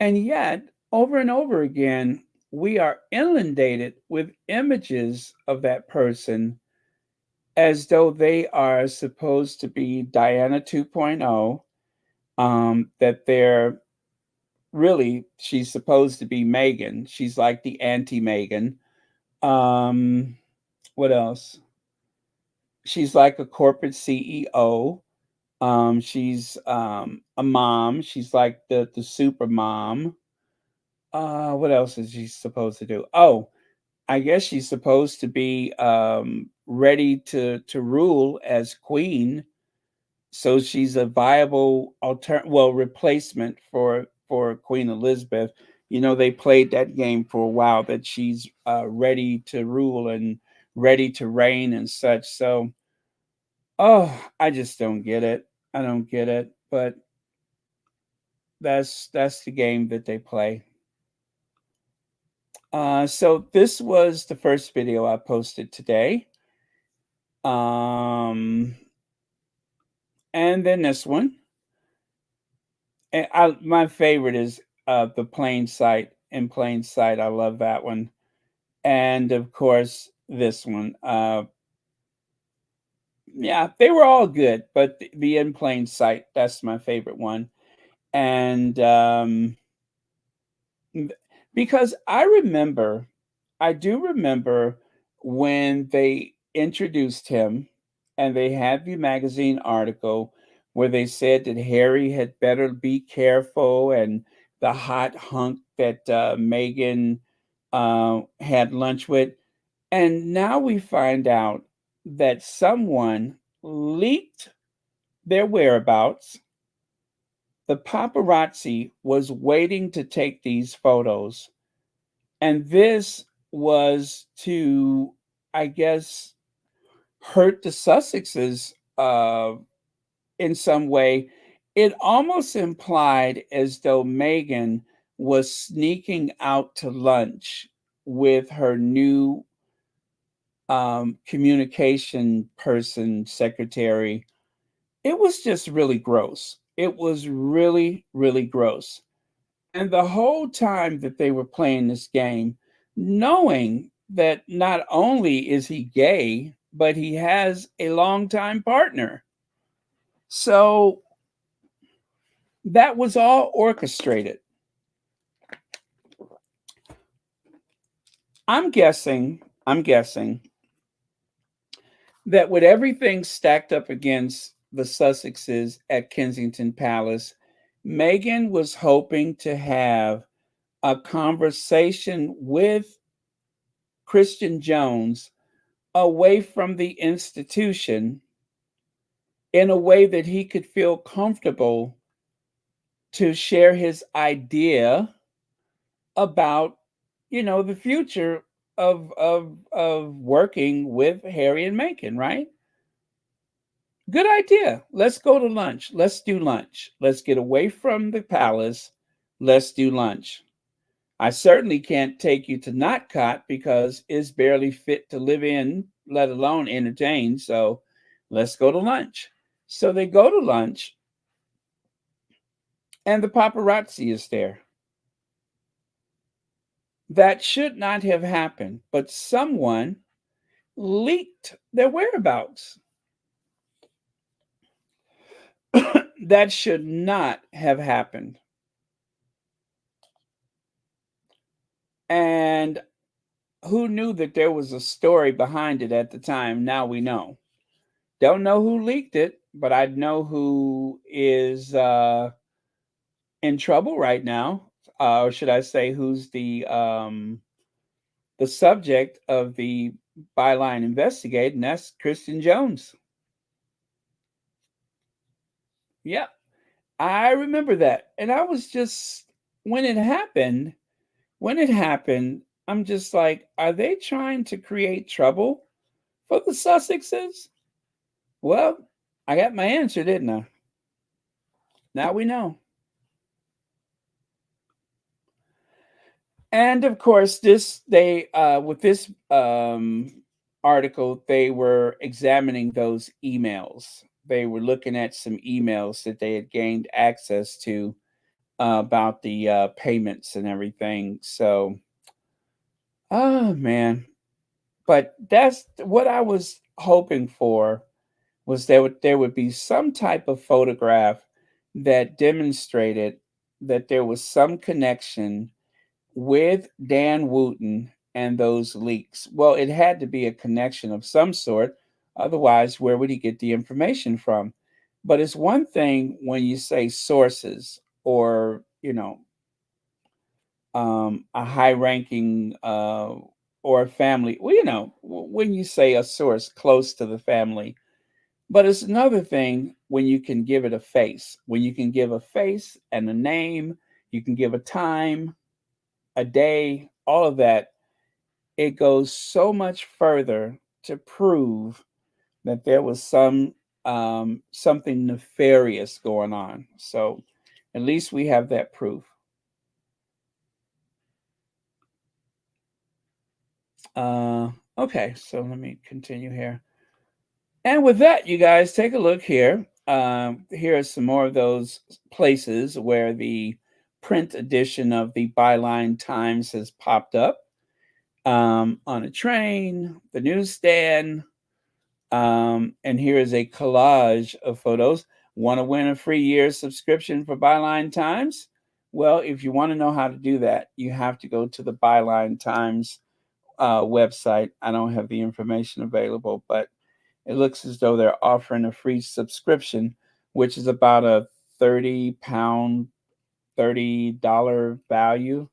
And yet, over and over again, we are inundated with images of that person as though they are supposed to be Diana 2.0, that they're really, she's supposed to be Meghan. She's like the anti-Meghan. What else? She's like a corporate CEO. She's a mom. She's like the super mom. What else is she supposed to do? Oh, I guess she's supposed to be ready to rule as queen. So she's a viable replacement for Queen Elizabeth. You know, they played that game for a while that she's ready to rule and ready to reign and such. So, oh, I just don't get it. I don't get it. But that's the game that they play. So this was the first video I posted today. And then this one. And my favorite is the in plain sight. I love that one. And of course, this one. Yeah, they were all good, but the in plain sight, that's my favorite one. And because I do remember when they introduced him and they had the magazine article where they said that Harry had better be careful and the hot hunk that Meghan had lunch with. And now we find out that someone leaked their whereabouts. The paparazzi was waiting to take these photos. And this was to, I guess, hurt the Sussexes in some way. It almost implied as though Meghan was sneaking out to lunch with her new communication person, secretary. It was just really gross. It was really, really gross. And the whole time that they were playing this game, knowing that not only is he gay, but he has a longtime partner. So that was all orchestrated. I'm guessing that with everything stacked up against the Sussexes at Kensington Palace, Meghan was hoping to have a conversation with Christian Jones away from the institution in a way that he could feel comfortable to share his idea about, the future of working with Harry and Meghan, right? Good idea. Let's go to lunch. Let's do lunch. Let's get away from the palace. Let's do lunch. I certainly can't take you to Notcott because it's barely fit to live in, let alone entertain. So let's go to lunch. So they go to lunch, and the paparazzi is there. That should not have happened, but someone leaked their whereabouts. That should not have happened. And who knew that there was a story behind it at the time? Now we know. Don't know who leaked it, but I know who is in trouble right now, or should I say, who's the subject of the Byline investigate, and that's Kristen Jones. Yeah, I remember that, and I was just when it happened. When it happened, I'm just like, are they trying to create trouble for the Sussexes? Well, I got my answer, didn't I? Now we know. And of course, this they with this article, they were examining those emails. They were looking at some emails that they had gained access to about the payments and everything. So, oh man, but that's what I was hoping for was there would be some type of photograph that demonstrated that there was some connection with Dan Wooten and those leaks. Well, it had to be a connection of some sort. Otherwise, where would he get the information from? But it's one thing when you say sources or, a high ranking or a family. Well, when you say a source close to the family, but it's another thing when you can give it a face, when you can give a face and a name, you can give a time, a day, all of that. It goes so much further to prove that there was something nefarious going on. So at least we have that proof. Okay, so let me continue here. And with that, you guys, take a look here. Here are some more of those places where the print edition of the Byline Times has popped up, on a train, the newsstand. And here is a collage of photos. Want to win a free year subscription for Byline Times? Well, if you want to know how to do that, you have to go to the Byline Times website. I don't have the information available, but it looks as though they're offering a free subscription, which is about a £30, $30 value,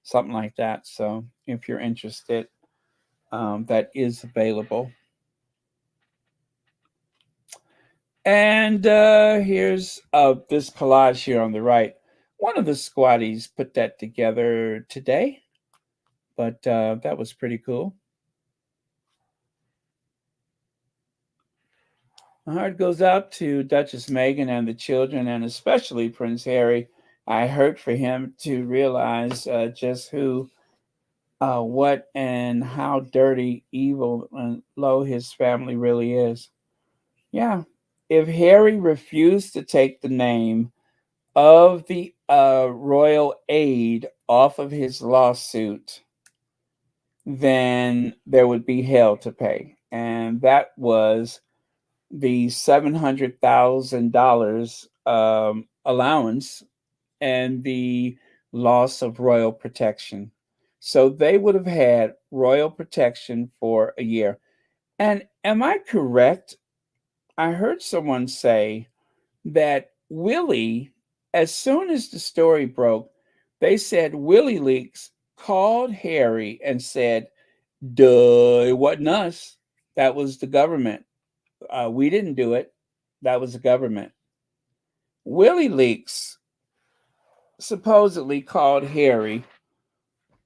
something like that. So if you're interested, that is available. And here's this collage here on the right. One of the squatties put that together today, but that was pretty cool. My heart goes out to Duchess Meghan and the children, and especially Prince Harry. I hurt for him to realize just what, and how dirty, evil, and low his family really is. Yeah. If Harry refused to take the name of the royal aid off of his lawsuit, then there would be hell to pay. And that was the $700,000 allowance and the loss of royal protection. So they would have had royal protection for a year. And am I correct? I heard someone say that Willie, as soon as the story broke, they said Willie Leaks called Harry and said, duh, it wasn't us. That was the government. We didn't do it. That was the government. Willie Leaks supposedly called Harry,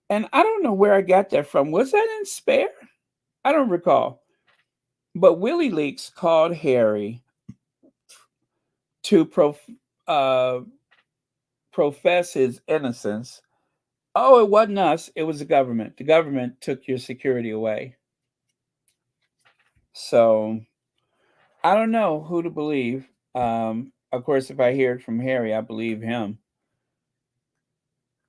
and I don't know where I got that from. Was that in Spare? I don't recall. But Willie Leaks called Harry to uh, profess his innocence Oh, it wasn't us. It was the government. The government took your security away. So I don't know who to believe. Of course, if I hear it from Harry, I believe him.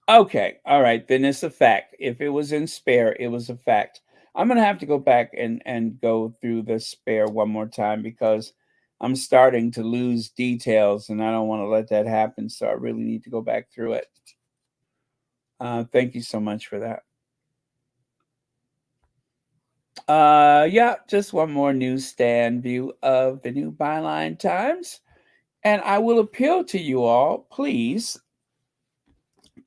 Okay, all right, then it's a fact. If it was in Spare, it was a fact. I'm gonna have to go back and go through the Spare one more time because I'm starting to lose details, and I don't want to let that happen. So I really need to go back through it. Thank you so much for that. Yeah, just one more newsstand view of the new Byline Times. And I will appeal to you all, please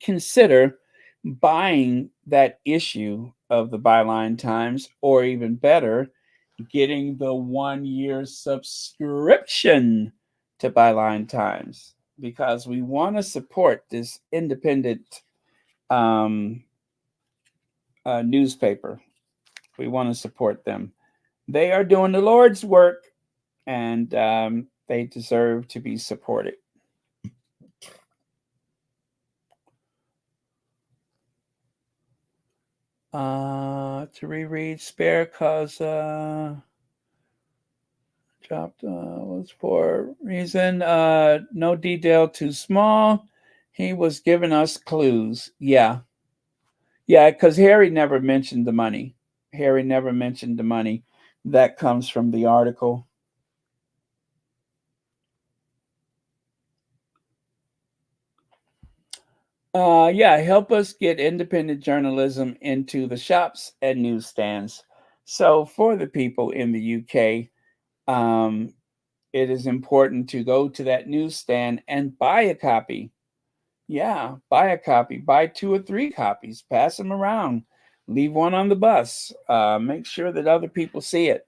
consider buying that issue of the Byline Times, or even better, getting the 1 year subscription to Byline Times, because we want to support this independent um, newspaper. We want to support them. They are doing the Lord's work, and they deserve to be supported. To reread Spare because dropped was for reason no detail too small. He was giving us clues. Yeah, because Harry never mentioned the money. Harry never mentioned the money. That comes from the article. Yeah, help us get independent journalism into the shops and newsstands. So for the people in the UK, it is important to go to that newsstand and buy a copy. Yeah, buy a copy, buy 2 or 3 copies, pass them around, leave one on the bus, make sure that other people see it.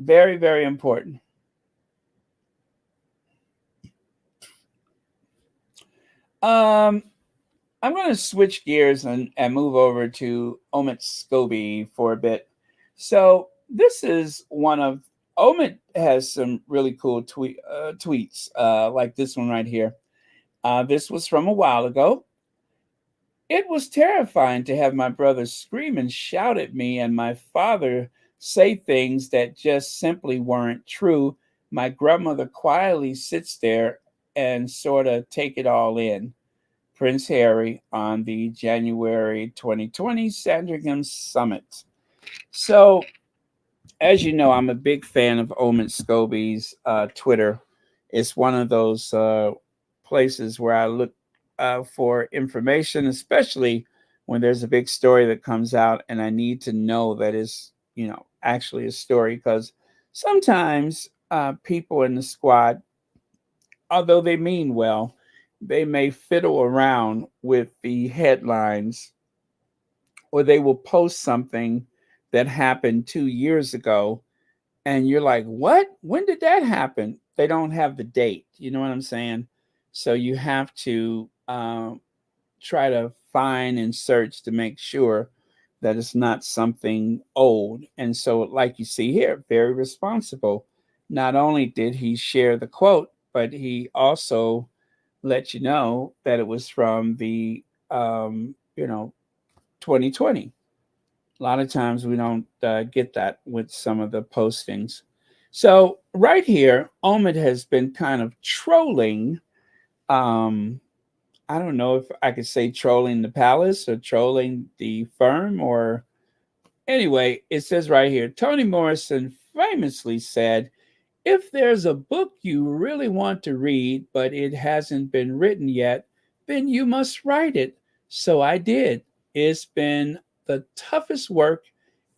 Very, very important. Um, I'm going to switch gears and move over to Omid Scobie for a bit. So this is one of Omid has some really cool tweets, like this one right here. This was from a while ago. It was terrifying to have my brother scream and shout at me and my father say things that just simply weren't true. My grandmother quietly sits there and sort of take it all in. Prince Harry on the January 2020 Sandringham Summit. So, as you know, I'm a big fan of Omid Scobie's Twitter. It's one of those places where I look for information, especially when there's a big story that comes out and I need to know that is, actually a story. Because sometimes people in the squad, although they mean well, they may fiddle around with the headlines, or they will post something that happened 2 years ago and you're like, what? When did that happen? They don't have the date. You know what I'm saying? So you have to try to find and search to make sure that it's not something old. And so, like you see here, very responsible. Not only did he share the quote, but he also let you know that it was from the, 2020. A lot of times we don't get that with some of the postings. So right here, Omid has been kind of trolling. Um, I don't know if I could say trolling the palace or trolling the firm, or anyway, it says right here, Toni Morrison famously said, if there's a book you really want to read, but it hasn't been written yet, then you must write it. So I did. It's been the toughest work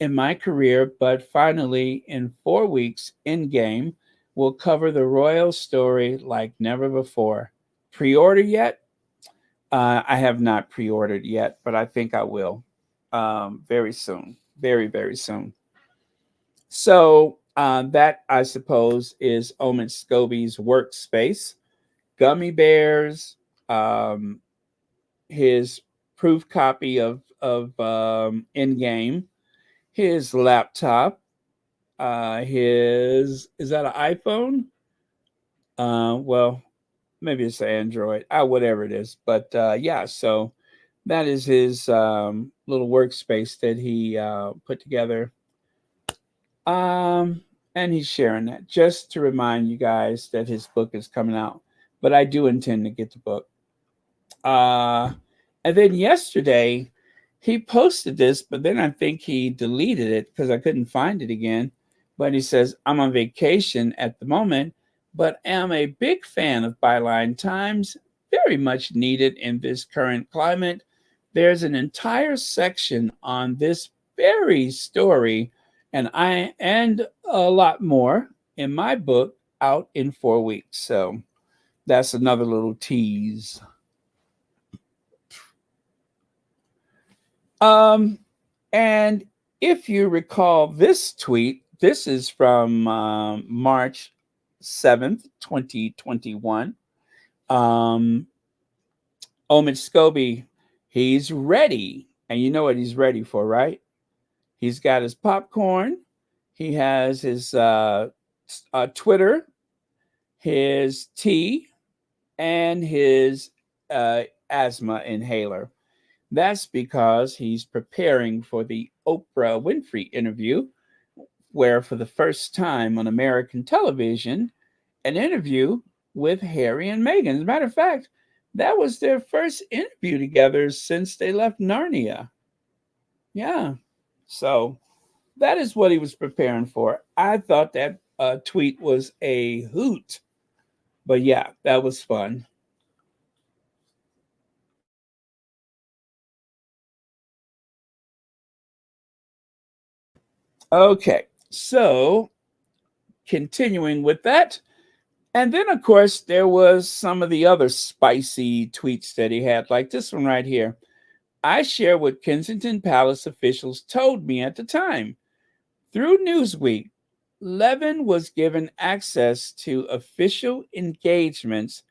in my career, but finally, in 4 weeks, Endgame will cover the royal story like never before. Pre order yet? I have not pre ordered yet, but I think I will very soon. Very, very soon. So that, I suppose, is Omid Scobie's workspace. Gummy bears, um, his proof copy of Endgame, his laptop, his is that an iPhone? Well, maybe it's an Android, whatever it is. But yeah, so That is his little workspace that he put together. Um, and he's sharing that just to remind you guys that his book is coming out. But I do intend to get the book. Uh, and then yesterday, he posted this, but then I think he deleted it because I couldn't find it again. But he says, I'm on vacation at the moment, but am a big fan of Byline Times, very much needed in this current climate. There's an entire section on this very story, and a lot more in my book out in 4 weeks. So that's another little tease. And if you recall this tweet, this is from March 7th, 2021. Omid Scobie, he's ready. And you know what he's ready for, right? He's got his popcorn. He has his Twitter, his tea, and his asthma inhaler. That's because he's preparing for the Oprah Winfrey interview, where for the first time on American television, an interview with Harry and Meghan. As a matter of fact, that was their first interview together since they left Narnia. Yeah. So that is what he was preparing for. I thought that tweet was a hoot. But yeah, that was fun. Okay, so continuing with that. And then, of course, there was some of the other spicy tweets that he had, like this one right here. I share what Kensington Palace officials told me at the time. Through Newsweek, Levin was given access to official engagements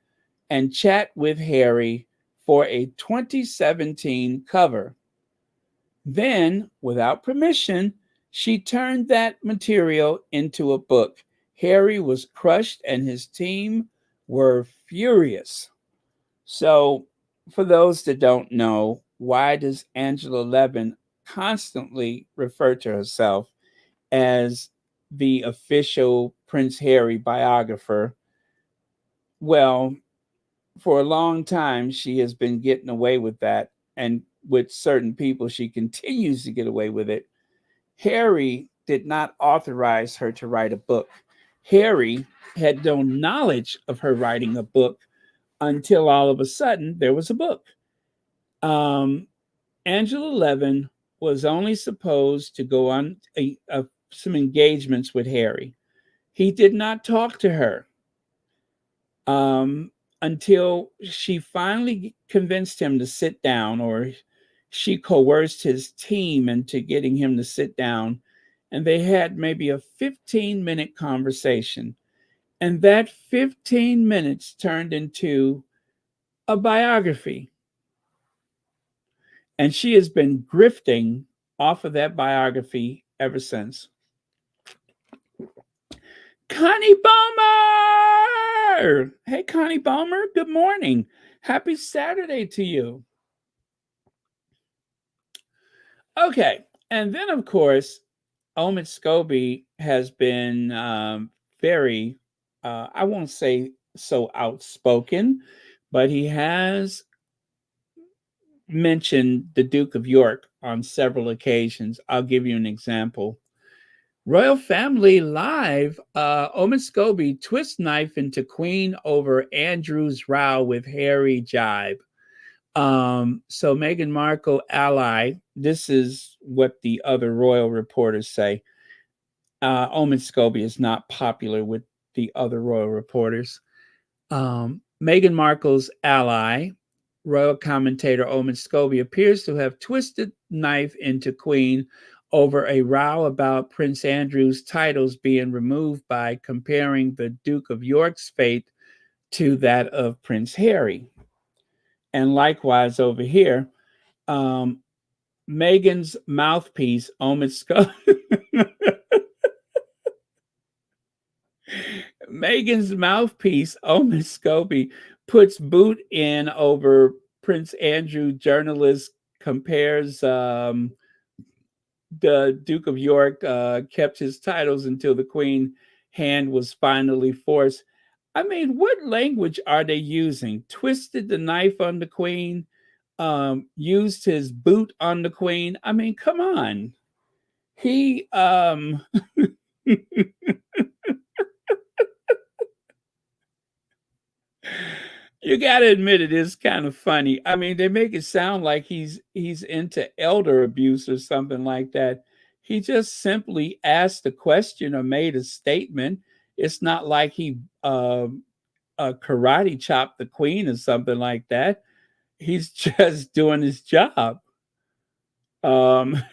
and chat with Harry for a 2017 cover. Then, without permission, she turned that material into a book. Harry was crushed and his team were furious. So, for those that don't know, why does Angela Levin constantly refer to herself as the official Prince Harry biographer? Well, for a long time, she has been getting away with that. And with certain people, she continues to get away with it. Harry did not authorize her to write a book. Harry had no knowledge of her writing a book until all of a sudden there was a book. Um, Angela Levin was only supposed to go on some engagements with Harry. He did not talk to her until she finally convinced him to sit down, or she coerced his team into getting him to sit down. And they had maybe a 15-minute conversation. And that 15 minutes turned into a biography. And she has been grifting off of that biography ever since. Connie Bowmer! Hey, Connie Bowmer, good morning. Happy Saturday to you. Okay, and then, of course, Omid Scobie has been very, I won't say so outspoken, but he has mentioned the Duke of York on several occasions. I'll give you an example. Royal Family Live, Omid Scobie twist knife into Queen over Andrew's row with Harry Jibe. So Meghan Markle ally, this is what the other royal reporters say. Omid Scobie is not popular with the other royal reporters. Meghan Markle's ally, royal commentator Omid Scobie, appears to have twisted knife into Queen over a row about Prince Andrew's titles being removed by comparing the Duke of York's fate to that of Prince Harry. And likewise over here, Meghan's mouthpiece, Omid Scobie. Meghan's mouthpiece, Omid Scobie, puts boot in over Prince Andrew journalist compares the Duke of York kept his titles until the Queen hand was finally forced. I mean, what language are they using? Twisted the knife on the Queen, used his boot on the Queen. I mean, come on. He you got to admit it is kind of funny. I mean, they make it sound like he's into elder abuse or something like that. He just simply asked a question or made a statement. It's not like he karate chopped the Queen or something like that. He's just doing his job. Miss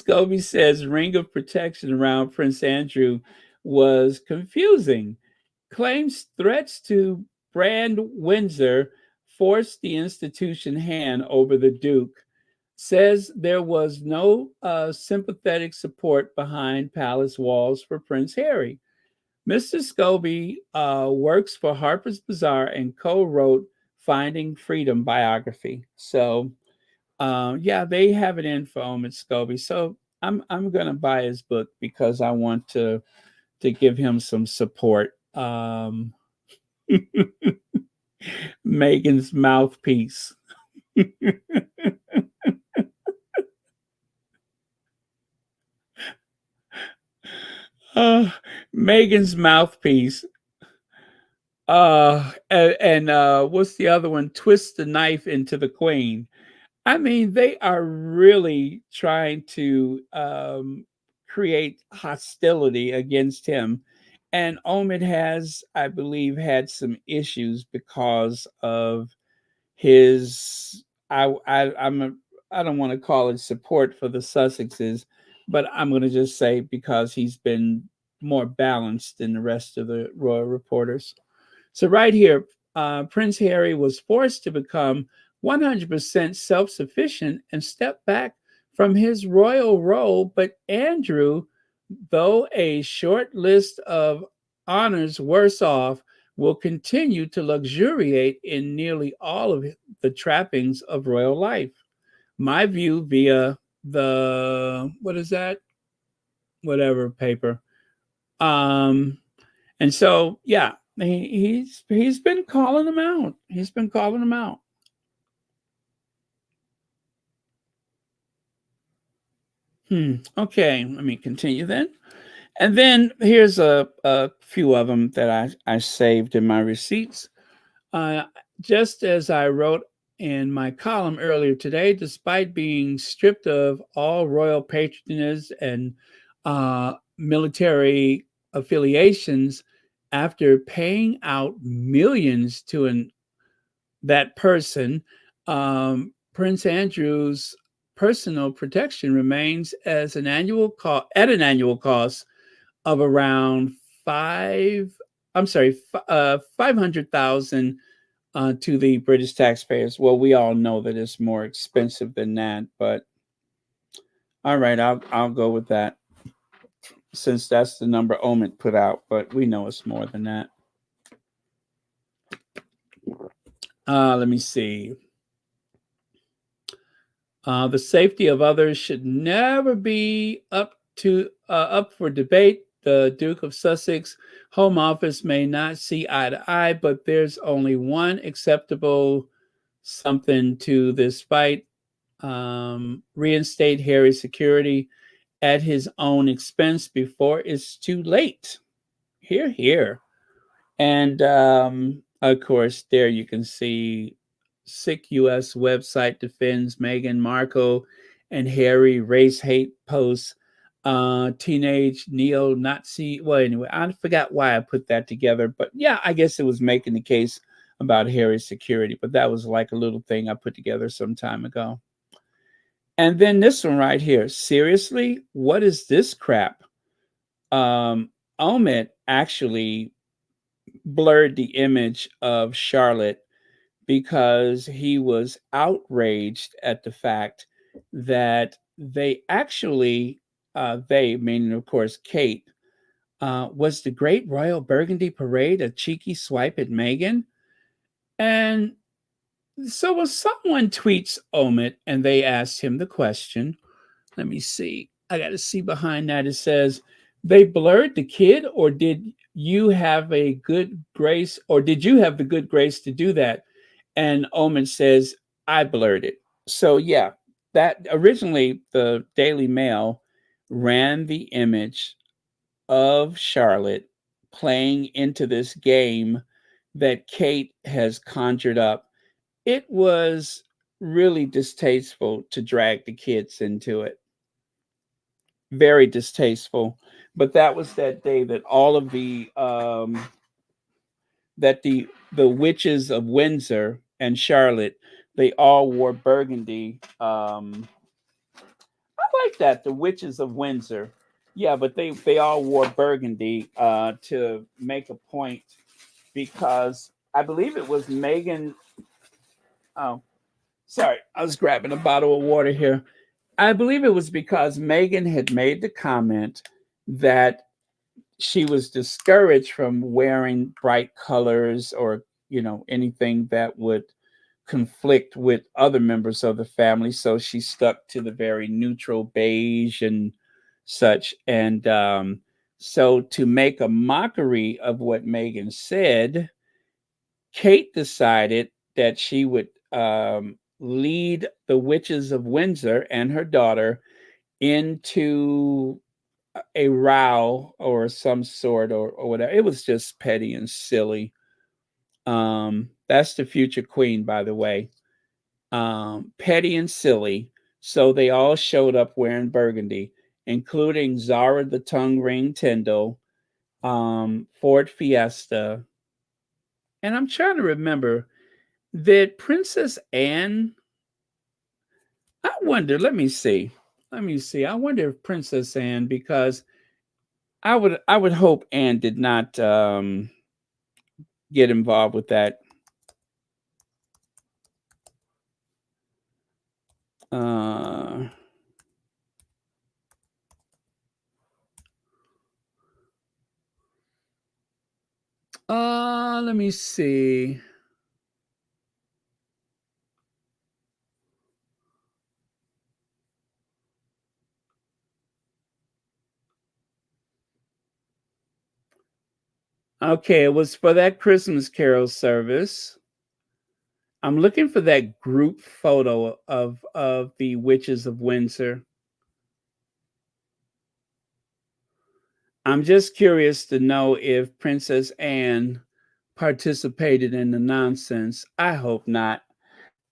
Scobie says ring of protection around Prince Andrew was confusing. Claims threats to brand Windsor forced the institution hand over the Duke. Says there was no sympathetic support behind palace walls for Prince Harry. Mr. Scobie works for Harper's Bazaar and co-wrote Finding Freedom biography. So yeah, they have it in for Omid Scobie. So I'm gonna buy his book because I want to give him some support. Meghan's mouthpiece. Meghan's mouthpiece. And what's the other one? Twist the knife into the Queen. I mean, they are really trying to create hostility against him. And Omid has, I believe, had some issues because of his. I don't want to call it support for the Sussexes, but I'm going to just say because he's been more balanced than the rest of the royal reporters. So right here, Prince Harry was forced to become 100% self-sufficient and step back from his royal role. But Andrew, though a short list of honors worse off, will continue to luxuriate in nearly all of the trappings of royal life. My view via the, what is that? Whatever paper. And so, yeah, he's been calling them out. He's been calling them out. Okay, let me continue then. And then here's a few of them that I saved in my receipts. Just as I wrote in my column earlier today, despite being stripped of all royal patronage and military affiliations, after paying out millions to that person, Prince Andrew's personal protection remains at an annual cost of around 500,000 to the British taxpayers. Well, we all know that it's more expensive than that, but all right, I'll go with that since that's the number Omid put out, but we know it's more than that. Let me see. The safety of others should never be up for debate. The Duke of Sussex Home Office may not see eye to eye, but there's only one acceptable something to this fight. Reinstate Harry's security at his own expense before it's too late. Hear, hear. And of course, there you can see sick U.S. website defends Meghan Markle and Harry race hate posts. Teenage neo-Nazi. Well, anyway, I forgot why I put that together, but yeah, I guess it was making the case about Harry's security, but that was like a little thing I put together some time ago. And then this one right here. Seriously, what is this crap? Omid actually blurred the image of Charlotte because he was outraged at the fact that they actually, they, meaning of course Kate, was the Great Royal Burgundy Parade a cheeky swipe at Meghan? And so when someone tweets Omid and they asked him the question, let me see. I got to see behind that. It says, they blurred the kid, or did you have a good grace, or did you have the good grace to do that? And Omid says, I blurred it. So, yeah, that originally the Daily Mail ran the image of Charlotte playing into this game that Kate has conjured up. It was really distasteful to drag the kids into it. Very distasteful. But that was that day that all of the witches of Windsor and Charlotte, they all wore burgundy. I like that, the witches of Windsor. Yeah, but they all wore burgundy to make a point, because I believe it was Meghan. Oh, sorry, I was grabbing a bottle of water here. I believe it was because Meghan had made the comment that she was discouraged from wearing bright colors, or anything that would conflict with other members of the family, so she stuck to the very neutral beige and such. And so, to make a mockery of what Meghan said, Kate decided that she would lead the witches of Windsor and her daughter into a row or some sort, or whatever. It was just petty and silly. That's the future queen, by the way. Petty and silly. So they all showed up wearing burgundy, including Zara the tongue ring Tyndall, Ford Fiesta. And I'm trying to remember, did Princess Anne? I wonder, let me see. Let me see. I wonder if Princess Anne, because I would hope Anne did not get involved with that. Uh, Let me see. Okay, it was for that Christmas Carol service. I'm looking for that group photo of the witches of Windsor. I'm just curious to know if Princess Anne participated in the nonsense. I hope not.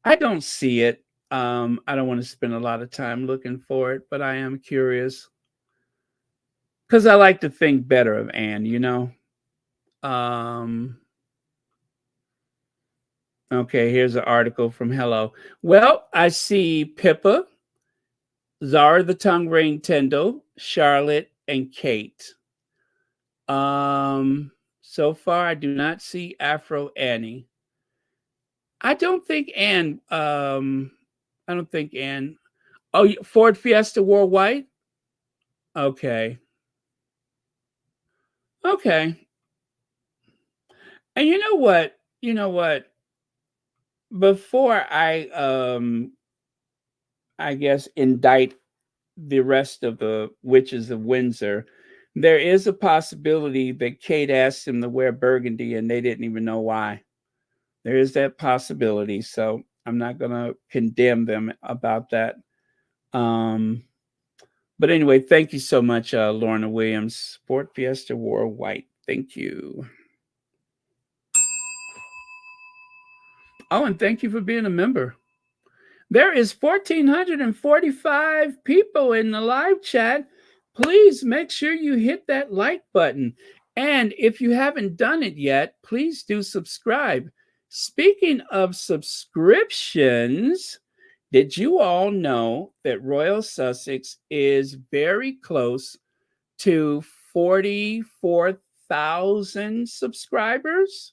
I don't see it. I don't want to spend a lot of time looking for it, but I am curious, because I like to think better of Anne. Um, okay, here's an article from Hello. Well, I see Pippa, Zara the tongue ring Tyndall, Charlotte, and Kate. So far I do not see Afro Annie. I don't think Anne. I don't think Anne. Oh, Ford Fiesta wore white. Okay. Okay. And you know what? You know what? Before I guess indict the rest of the witches of Windsor, there is a possibility that Kate asked them to wear burgundy and they didn't even know why. There is that possibility. So I'm not going to condemn them about that. But anyway, thank you so much, Lorna Williams. Ford Fiesta wore white. Thank you. Oh, and thank you for being a member. There is 1,445 people in the live chat. Please make sure you hit that like button. And if you haven't done it yet, please do subscribe. Speaking of subscriptions, did you all know that Royal Sussex is very close to 44,000 subscribers?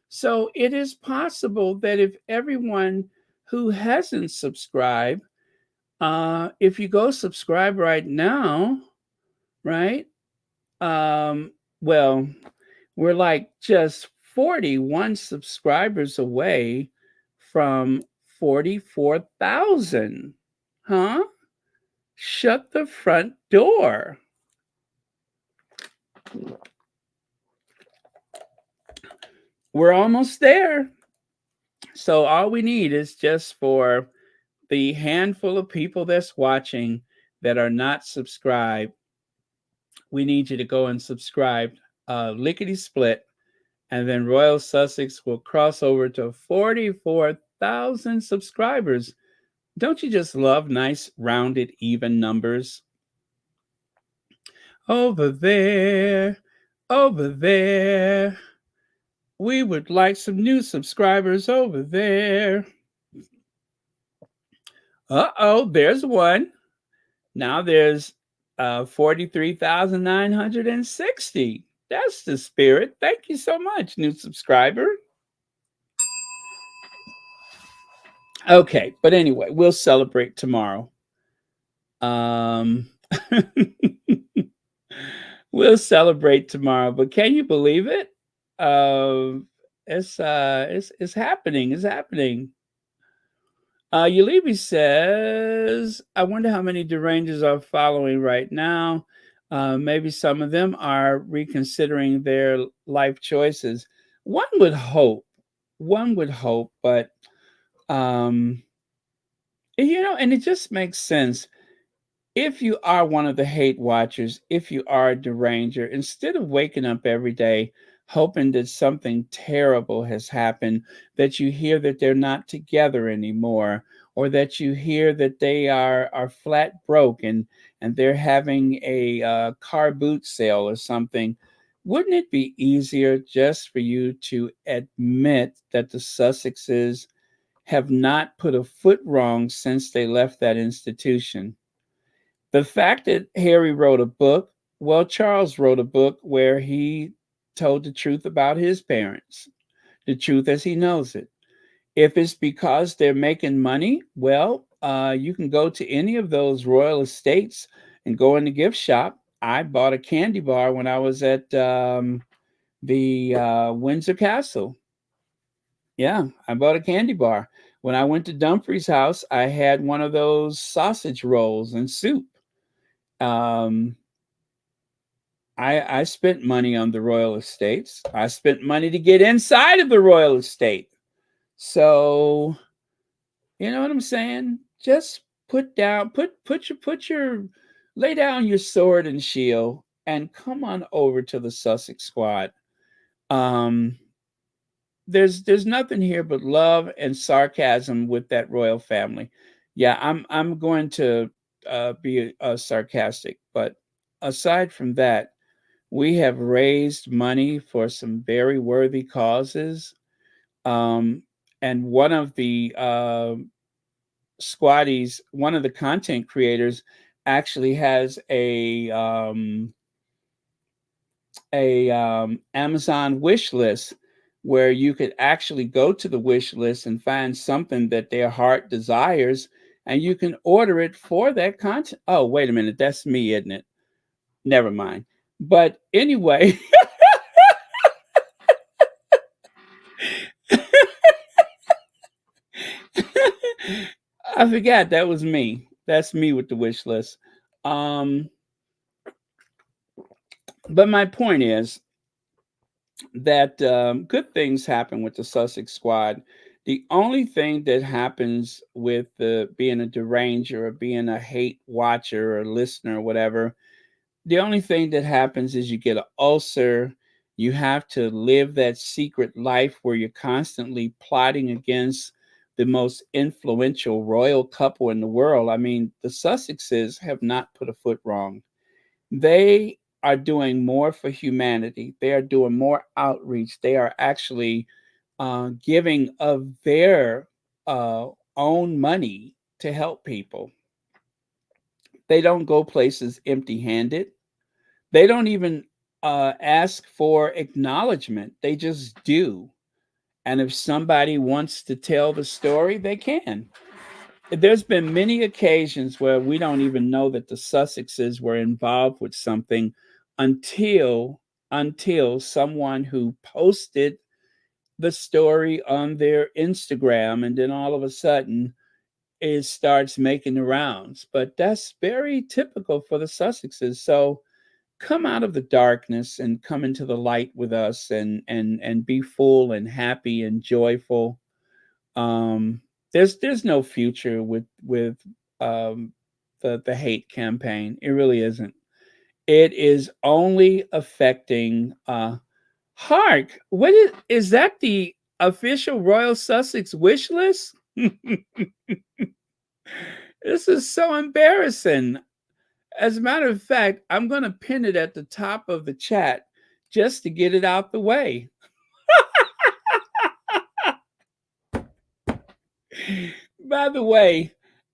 So it is possible that if everyone who hasn't subscribed, if you go subscribe right now, right? Well, we're like just 41 subscribers away from 44,000. Huh? Shut the front door. We're almost there. So all we need is just for the handful of people that's watching that are not subscribed. We need you to go and subscribe, lickety split, and then Royal Sussex will cross over to 44,000 subscribers. Don't you just love nice, rounded, even numbers? Over there, we would like some new subscribers over there. Uh-oh, there's one. Now there's 43,960. That's the spirit. Thank you so much, new subscriber. Okay, but anyway, we'll celebrate tomorrow. We'll celebrate tomorrow, but can you believe it? It's happening. It's happening. Yulibi says, I wonder how many derangers are following right now. Maybe some of them are reconsidering their life choices. One would hope, but and it just makes sense. If you are one of the hate watchers, if you are a deranger, instead of waking up every day hoping that something terrible has happened, that you hear that they're not together anymore, or that you hear that they are flat broke and they're having a car boot sale or something, wouldn't it be easier just for you to admit that the Sussexes have not put a foot wrong since they left that institution? The fact that Harry wrote a book, well, Charles wrote a book where he told the truth about his parents, the truth as he knows it. If it's because they're making money, well, you can go to any of those royal estates and go in the gift shop. I bought a candy bar when I was at the Windsor Castle. Yeah, I bought a candy bar. When I went to Dumfries' house, I had one of those sausage rolls and soup. I spent money on the royal estates. I spent money to get inside of the royal estate. So, you know what I'm saying? Just lay down your sword and shield and come on over to the Sussex squad. There's nothing here but love and sarcasm with that royal family. Yeah, I'm going to be sarcastic, but aside from that, we have raised money for some very worthy causes. And one of the squaddies, one of the content creators, actually has a Amazon wish list where you could actually go to the wish list and find something that their heart desires, and you can order it for that content. Oh, wait a minute, that's me, isn't it? Never mind. But anyway, I forgot that was me. That's me with the wish list. But my point is that good things happen with the Sussex squad. The only thing that happens with being a deranger or being a hate watcher or listener or whatever, the only thing that happens is you get an ulcer. You have to live that secret life where you're constantly plotting against the most influential royal couple in the world. I mean, the Sussexes have not put a foot wrong. They are doing more for humanity. They are doing more outreach. They are actually giving of their own money to help people. They don't go places empty handed. They don't even ask for acknowledgement. They just do. And if somebody wants to tell the story, they can. There's been many occasions where we don't even know that the Sussexes were involved with something until someone who posted the story on their Instagram, and then all of a sudden it starts making the rounds. But that's very typical for the Sussexes. So come out of the darkness and come into the light with us, and be full and happy and joyful. Um, there's no future with um, the hate campaign. It really isn't. It is only affecting. Hark! What is that? The official Royal Sussex wish list? This is so embarrassing. As a matter of fact, I'm going to pin it at the top of the chat just to get it out the way. By the way,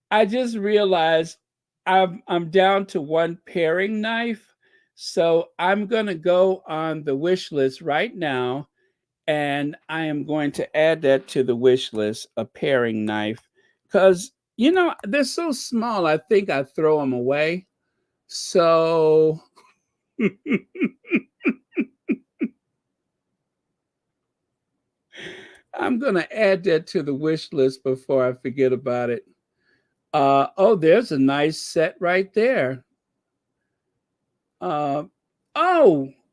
I just realized I'm down to one paring knife. So I'm going to go on the wish list right now, and I am going to add that to the wish list, a paring knife, because, they're so small, I think I throw them away. So I'm going to add that to the wish list before I forget about it. Oh, there's a nice set right there. Oh,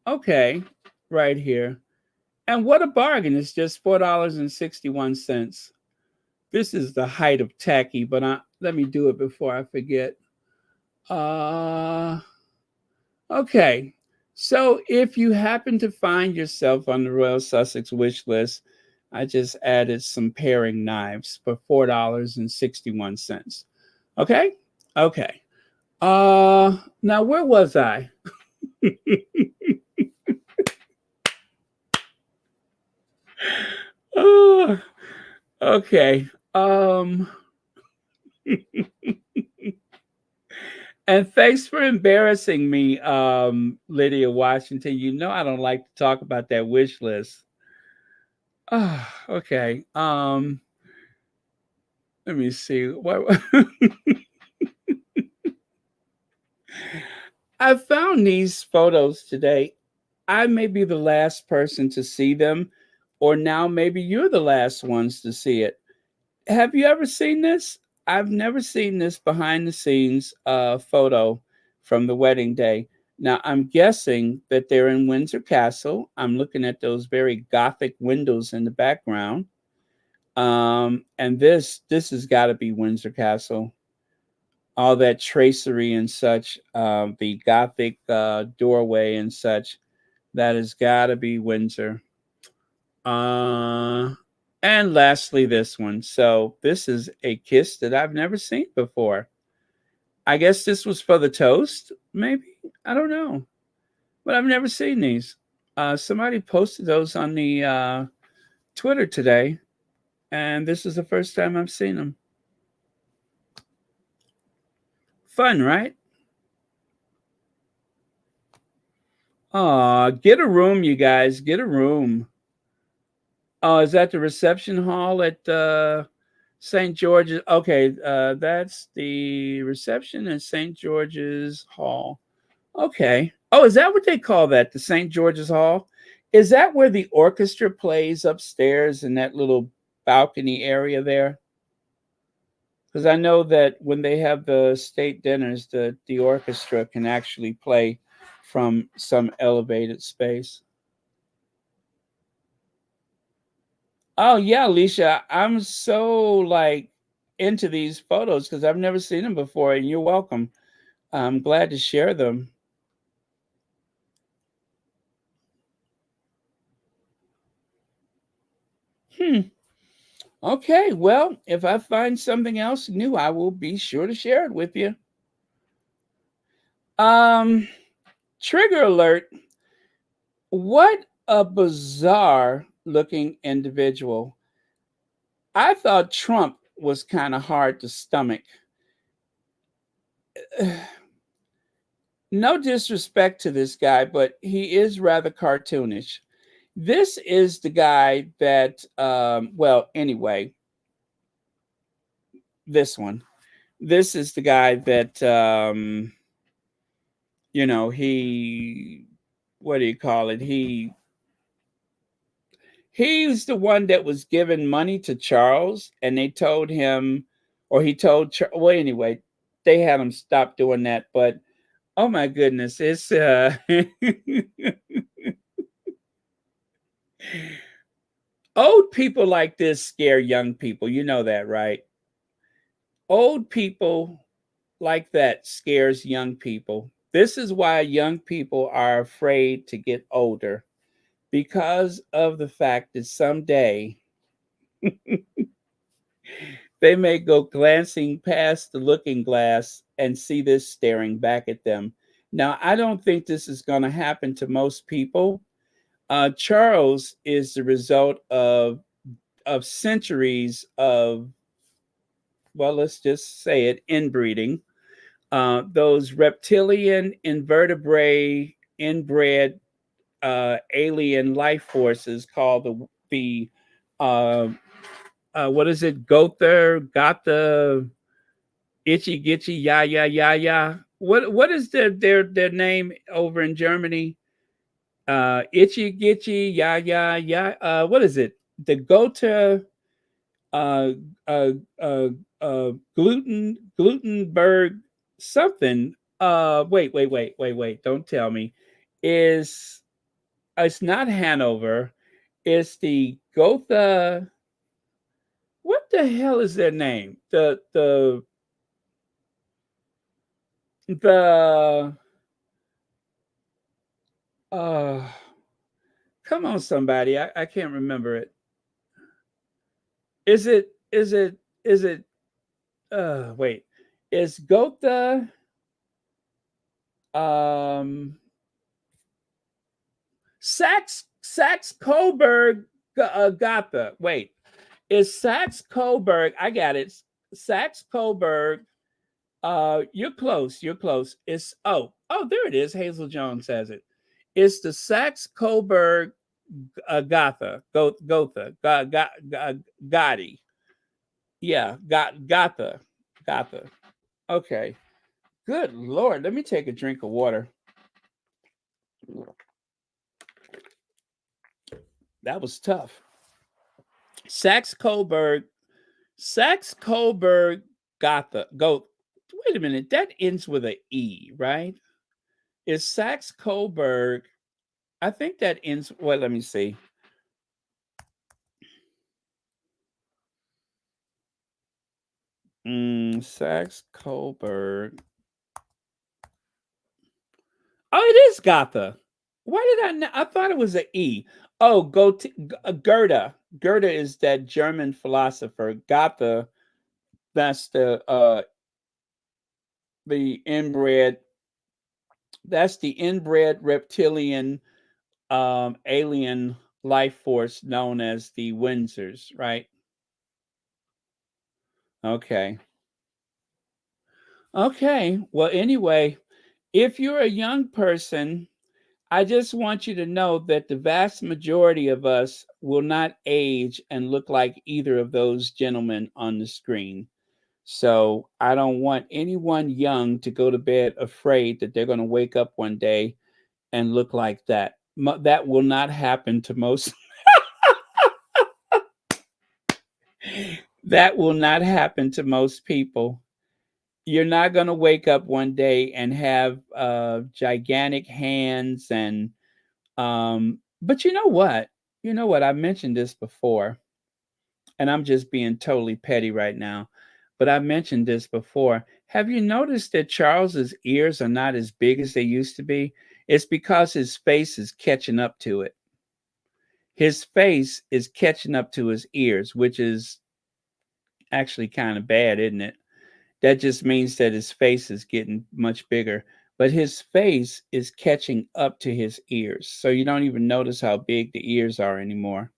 okay, right here. And what a bargain. It's just $4.61. This is the height of tacky, but let me do it before I forget. Okay. So if you happen to find yourself on the Royal Sussex wish list, I just added some paring knives for $4.61. Okay? Okay. Now where was I? Oh, okay. And thanks for embarrassing me, Lydia Washington. You know I don't like to talk about that wish list. Oh, okay. Let me see. What I found these photos today. I may be the last person to see them, or now maybe you're the last ones to see it. Have you ever seen this? I've never seen this behind the scenes photo from the wedding day. Now, I'm guessing that they're in Windsor Castle. I'm looking at those very Gothic windows in the background. And this has got to be Windsor Castle. All that tracery and such, the Gothic doorway and such, that has got to be Windsor. And lastly, this one. So this is a kiss that I've never seen before. I guess this was for the toast, maybe? I don't know. But I've never seen these. Somebody posted those on the Twitter today, and this is the first time I've seen them. Fun, right? Aw, get a room, you guys. Get a room. Oh, is that the reception hall at St. George's? Okay, that's the reception at St. George's Hall. Okay. Oh, is that what they call that? The St. George's Hall? Is that where the orchestra plays upstairs in that little balcony area there? Because I know that when they have the state dinners, the orchestra can actually play from some elevated space. Oh yeah, Alicia, I'm so into these photos because I've never seen them before, and you're welcome. I'm glad to share them. Okay, well, if I find something else new, I will be sure to share it with you. Trigger alert. What a bizarre looking individual. I thought Trump was kind of hard to stomach. No disrespect to this guy, but he is rather cartoonish. This is the guy that, anyway, this one. This is the guy that, what do you call it? He He's the one that was giving money to Charles, and they told him, or he told, well, anyway, they had him stop doing that. But oh my goodness, it's old people like this scare young people. You know that, right? Old people like that scares young people. This is why young people are afraid to get older, because of the fact that someday they may go glancing past the looking glass and see this staring back at them. Now, I don't think this is going to happen to most people. Charles is the result of centuries of, well, let's just say it, inbreeding. Those reptilian, invertebrate, inbred alien life forces called the uh, what is it? Gotha, Itchy Gitchy, ya. What is their name over in Germany? Itchy Gitchy, ya. What is it? The Gotha, uh, uh, Glutenberg something. Wait. Don't tell me. Is It's not Hanover. It's the Gotha. What the hell is their name? The uh come on, somebody. I can't remember it. Is it wait. Is Gotha um Saxe Coburg Gotha. Wait. Is Saxe Coburg, I got it. Saxe Coburg. You're close. You're close. It's there it is. Hazel Jones says it. It's the Saxe Coburg Gotha. Gotti. Yeah, Gotha. Okay. Good Lord. Let me take a drink of water. That was tough. Saxe Coburg Gotha. Wait a minute. That ends with an E, right? Is Saxe Coburg? I think that ends. Well, let me see. Saxe Coburg. Oh, it is Gotha. Why did I know? I thought it was an E. Oh, Goethe. Goethe is that German philosopher. Gotha, that's the inbred. That's the inbred reptilian alien life force known as the Windsors, right? Okay. Well, anyway, if you're a young person, I just want you to know that the vast majority of us will not age and look like either of those gentlemen on the screen. So I don't want anyone young to go to bed afraid that they're going to wake up one day and look like that. That will not happen to most. That will not happen to most people. You're not going to wake up one day and have gigantic hands and but you know what? I mentioned this before, and I'm just being totally petty right now. But I mentioned this before. Have you noticed that Charles's ears are not as big as they used to be? It's because his face is catching up to it. His face is catching up to his ears, which is actually kind of bad, isn't it? That just means that his face is getting much bigger, but his face is catching up to his ears. So you don't even notice how big the ears are anymore.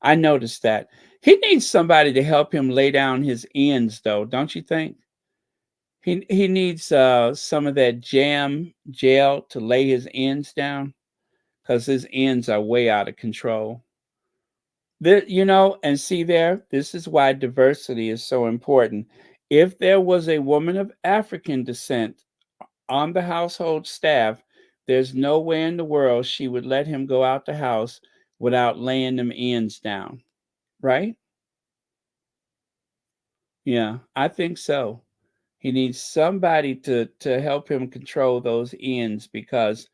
I noticed that. He needs somebody to help him lay down his ends, though, don't you think? He needs some of that jam gel to lay his ends down, because his ends are way out of control. And see there, this is why diversity is so important. If there was a woman of African descent on the household staff, there's no way in the world she would let him go out the house without laying them ends down, right? Yeah, I think so. He needs somebody to help him control those ends because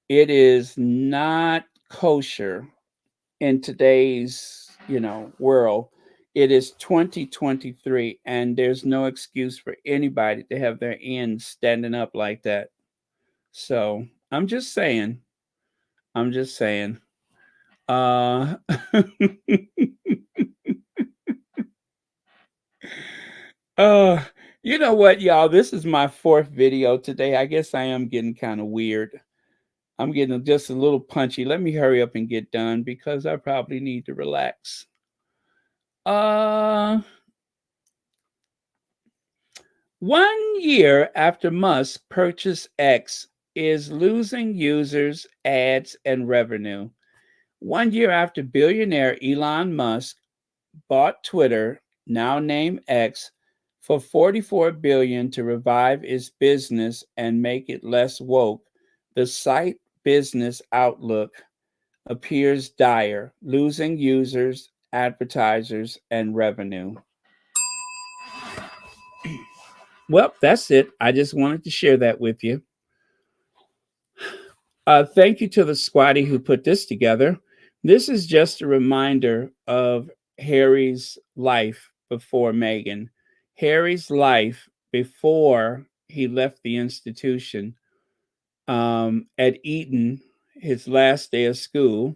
it is not kosher in today's, world. It is 2023 and there's no excuse for anybody to have their ends standing up like that. So, I'm just saying. I'm just saying. Uh uh you know what, y'all? This is my fourth video today. I guess I am getting kind of weird. I'm getting just a little punchy. Let me hurry up and get done because I probably need to relax. Uh 1 year after Musk purchased X is losing users, ads, and revenue. 1 year after billionaire Elon Musk bought Twitter, now named X, for $44 billion to revive its business and make it less woke, the site Business Outlook appears dire, losing users, advertisers, and revenue. Well, that's it. I just wanted to share that with you. Thank you to the squatty who put this together. This is just a reminder of Harry's life before Meghan. Harry's life before he left the institution at Eton, his last day of school.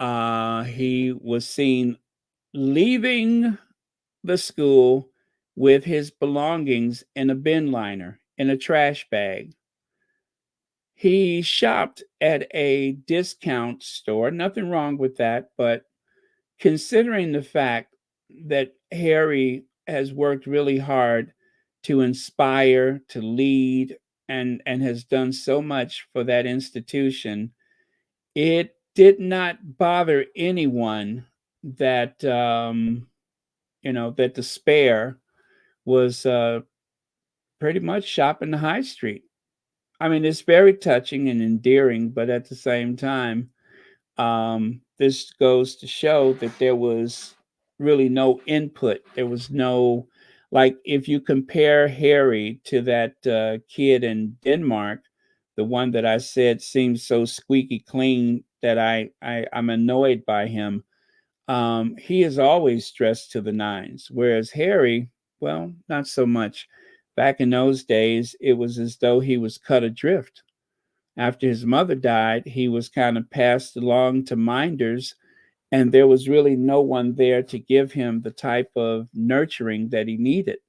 He was seen leaving the school with his belongings in a bin liner, in a trash bag. He shopped at a discount store. Nothing wrong with that, but considering the fact that Harry has worked really hard to inspire, to lead, and has done so much for that institution, it did not bother anyone that that the spare was pretty much shopping the high street. I mean, it's very touching and endearing, but at the same time, this goes to show that there was really no input. There was no, like, if you compare Harry to that kid in Denmark, the one that I said seems so squeaky clean that I'm annoyed by him. He is always dressed to the nines, whereas Harry, well, not so much. Back in those days, it was as though he was cut adrift. After his mother died, he was kind of passed along to minders, and there was really no one there to give him the type of nurturing that he needed.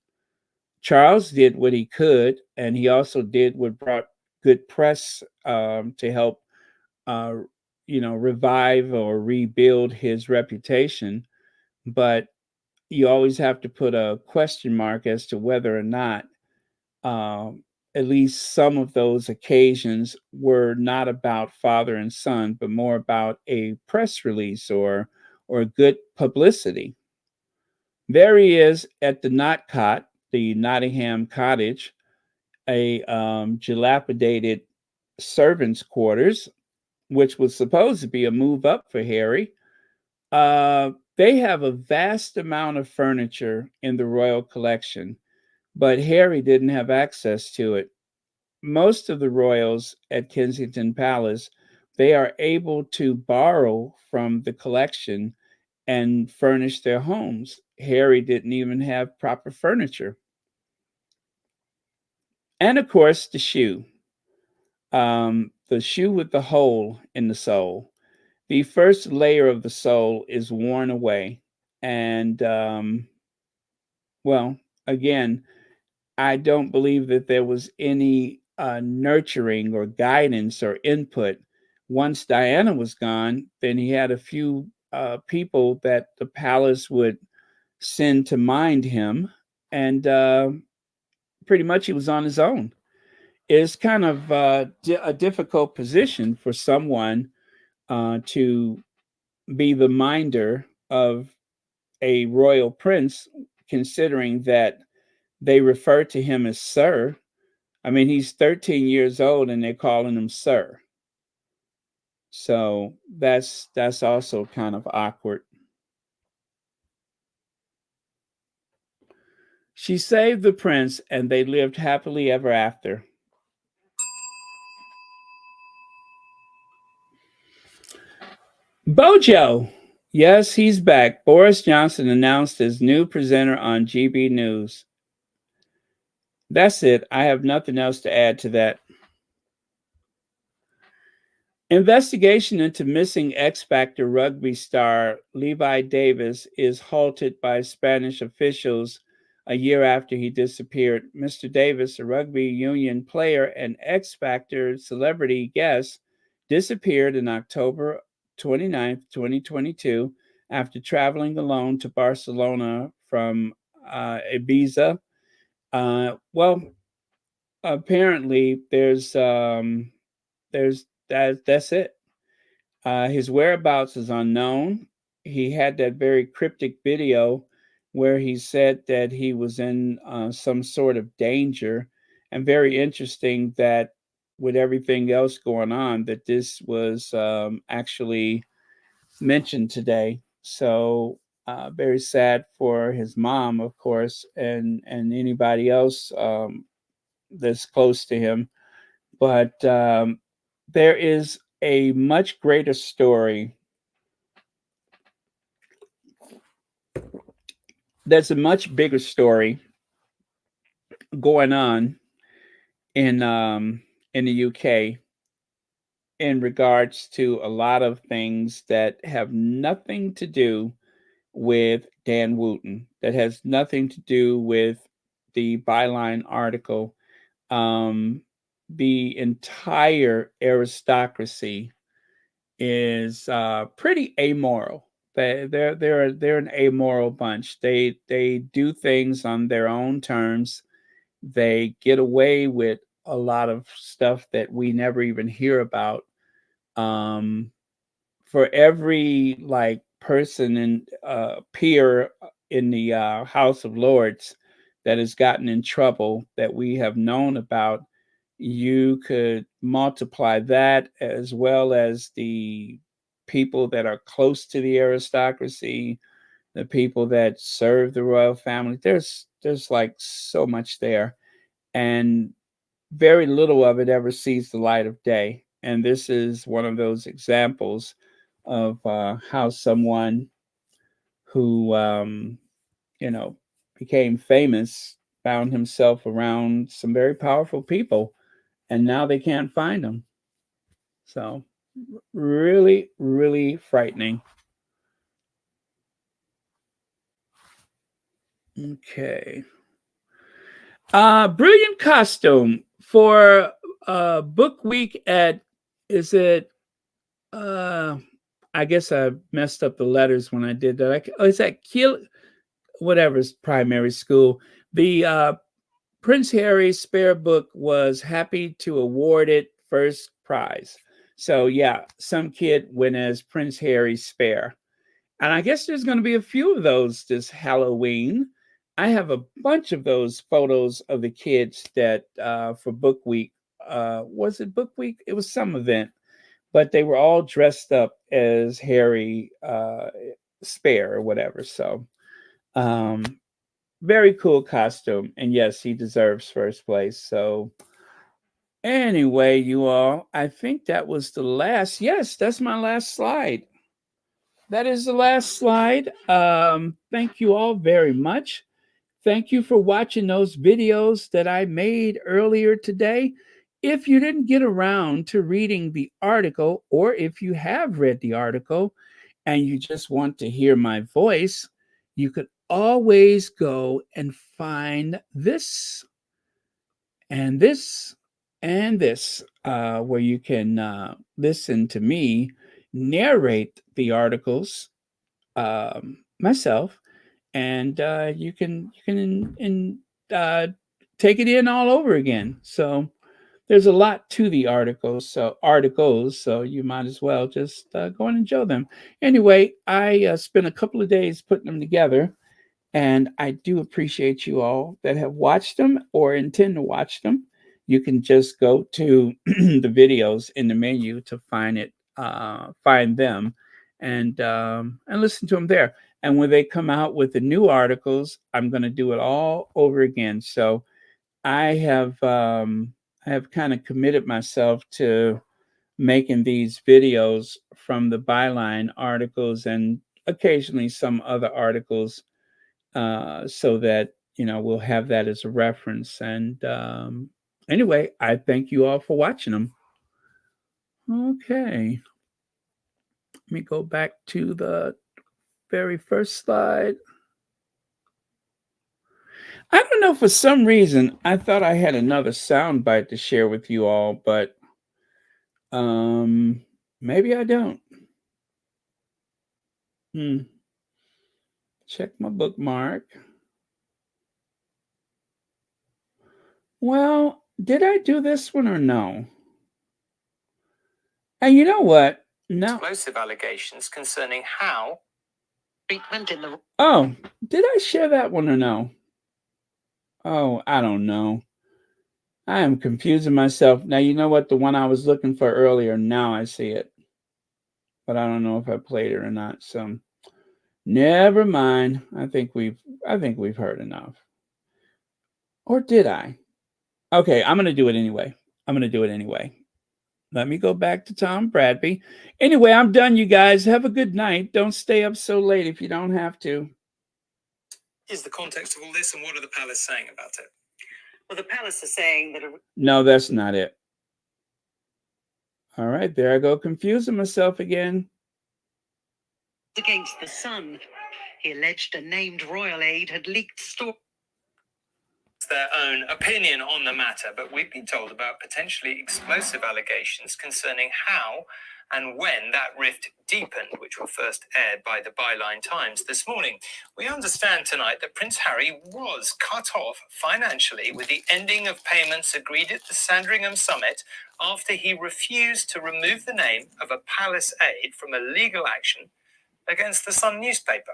Charles did what he could, and he also did what brought good press to help, uh, revive or rebuild his reputation. But you always have to put a question mark as to whether or not um, at least some of those occasions were not about father and son, but more about a press release or good publicity. There he is at the Notcott, the Nottingham cottage, a dilapidated servants' quarters, which was supposed to be a move up for Harry. They have a vast amount of furniture in the royal collection, but Harry didn't have access to it. Most of the royals at Kensington Palace, they are able to borrow from the collection and furnish their homes. Harry didn't even have proper furniture. And of course, the shoe with the hole in the sole. The first layer of the sole is worn away. And, well, again, I don't believe that there was any nurturing or guidance or input. Once Diana was gone, then he had a few people that the palace would send to mind him, and pretty much he was on his own. It's kind of a difficult position for someone to be the minder of a royal prince, considering that they refer to him as Sir. I mean, he's 13 years old and they're calling him Sir. So that's also kind of awkward. She saved the prince, and they lived happily ever after. Bojo! Yes, he's back. Boris Johnson announced his new presenter on GB News. That's it. I have nothing else to add to that. Investigation into missing X Factor rugby star Levi Davis is halted by Spanish officials a year after he disappeared. Mr. Davis, a rugby union player and X Factor celebrity guest, disappeared on October 29th, 2022, after traveling alone to Barcelona from Ibiza. Well, apparently there's that's it. His whereabouts is unknown. He had that very cryptic video where he said that he was in some sort of danger, and very interesting that with everything else going on, that this was actually mentioned today. So very sad for his mom, of course, and anybody else that's close to him. But there is a much greater story. There's a much bigger story going on in the UK in regards to a lot of things that have nothing to do with Dan Wooten, that has nothing to do with the Byline article. The entire aristocracy is pretty amoral. They're an amoral bunch. They do things on their own terms. They get away with a lot of stuff that we never even hear about. Um, for every like person and peer in the House of Lords that has gotten in trouble that we have known about, you could multiply that as well as the people that are close to the aristocracy, the people that serve the royal family. There's like so much there, and very little of it ever sees the light of day. And this is one of those examples of how someone who you know became famous found himself around some very powerful people, and now they can't find him. So really, really frightening. Okay. Brilliant costume for book week at, is it I guess I messed up the letters when I did that. It's at Kiel, whatever's primary school. The Prince Harry Spare book was happy to award it first prize. So yeah, some kid went as Prince Harry Spare. And I guess there's going to be a few of those this Halloween. I have a bunch of those photos of the kids that for book week. Was it book week? It was some event, but they were all dressed up as Harry Spare or whatever. So very cool costume. And yes, he deserves first place. So anyway, you all, I think that was the last. Yes, that's my last slide. That is the last slide. Thank you all very much. Thank you for watching those videos that I made earlier today. If you didn't get around to reading the article, or if you have read the article and you just want to hear my voice, you could always go and find this and this and this, where you can listen to me narrate the articles myself, and you can take it in all over again. So there's a lot to the articles, so you might as well just go and enjoy them. Anyway, I spent a couple of days putting them together, and I do appreciate you all that have watched them or intend to watch them. You can just go to the videos in the menu to find it find them and listen to them there. And when they come out with the new articles, I'm going to do it all over again. So I have kind of committed myself to making these videos from the Byline articles and occasionally some other articles, so that we'll have that as a reference. And anyway, I thank you all for watching them. Okay, let me go back to the very first slide. I don't know, for some reason I thought I had another sound bite to share with you all, but maybe I don't. Check my bookmark. Well, did I do this one or no? And you know what? No. Explosive allegations concerning how Treatment in the Oh, did I share that one or no? Oh, I don't know. I am confusing myself. Now, you know what? The one I was looking for earlier, now I see it. But I don't know if I played it or not. So never mind. I think we've heard enough. Or did I? Okay, I'm gonna do it anyway. Let me go back to Tom Bradby. Anyway, I'm done, you guys. Have a good night. Don't stay up so late if you don't have to. is the context of all this, and what are the palace saying about it? Well, the palace is saying that No, that's not it. All right, there I go, confusing myself again. against the Sun. He alleged a named royal aide had leaked stories. Their own opinion on the matter, but we've been told about potentially explosive allegations concerning how and when that rift deepened, which were first aired by the Byline Times this morning. We understand tonight that Prince Harry was cut off financially with the ending of payments agreed at the Sandringham summit after he refused to remove the name of a palace aide from a legal action against the Sun newspaper.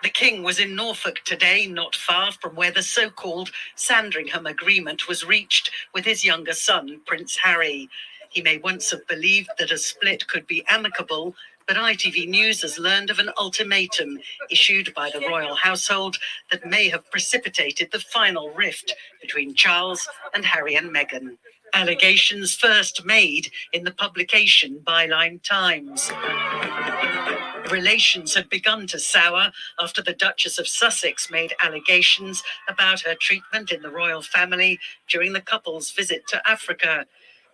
The King was in Norfolk today, not far from where the so-called Sandringham agreement was reached with his younger son, Prince Harry. He may once have believed that a split could be amicable, but ITV News has learned of an ultimatum issued by the royal household that may have precipitated the final rift between Charles and Harry and Meghan. Allegations first made in the publication Byline Times. Relations had begun to sour after the Duchess of Sussex made allegations about her treatment in the royal family during the couple's visit to Africa.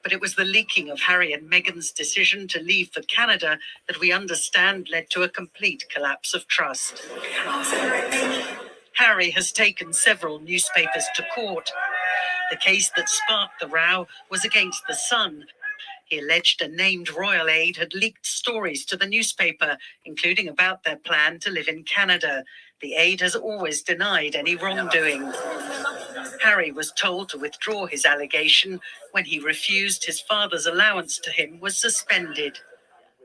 But it was the leaking of Harry and Meghan's decision to leave for Canada that we understand led to a complete collapse of trust. Harry has taken several newspapers to court. The case that sparked the row was against the Sun. He alleged a named royal aide had leaked stories to the newspaper, including about their plan to live in Canada. The aide has always denied any wrongdoing. Harry was told to withdraw his allegation when he refused his father's allowance to him was suspended.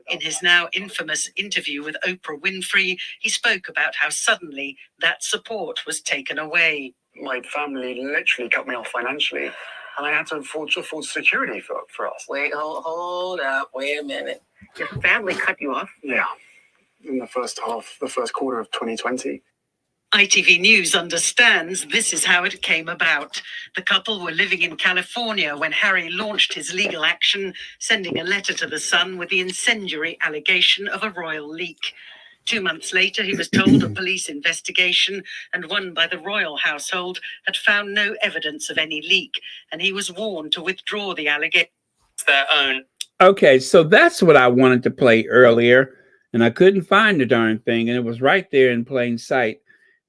In his now infamous interview with Oprah Winfrey, he spoke about how suddenly that support was taken away. My family literally cut me off financially, and I had to afford security for us. Wait, hold up. Wait a minute. Your family cut you off? Yeah, in the first quarter of 2020. ITV News understands this is how it came about. The couple were living in California when Harry launched his legal action, sending a letter to the Sun with the incendiary allegation of a royal leak. 2 months later, he was told a police investigation and one by the royal household had found no evidence of any leak, and he was warned to withdraw the allegation. Their own. Okay, so that's what I wanted to play earlier, and I couldn't find the darn thing, and it was right there in plain sight.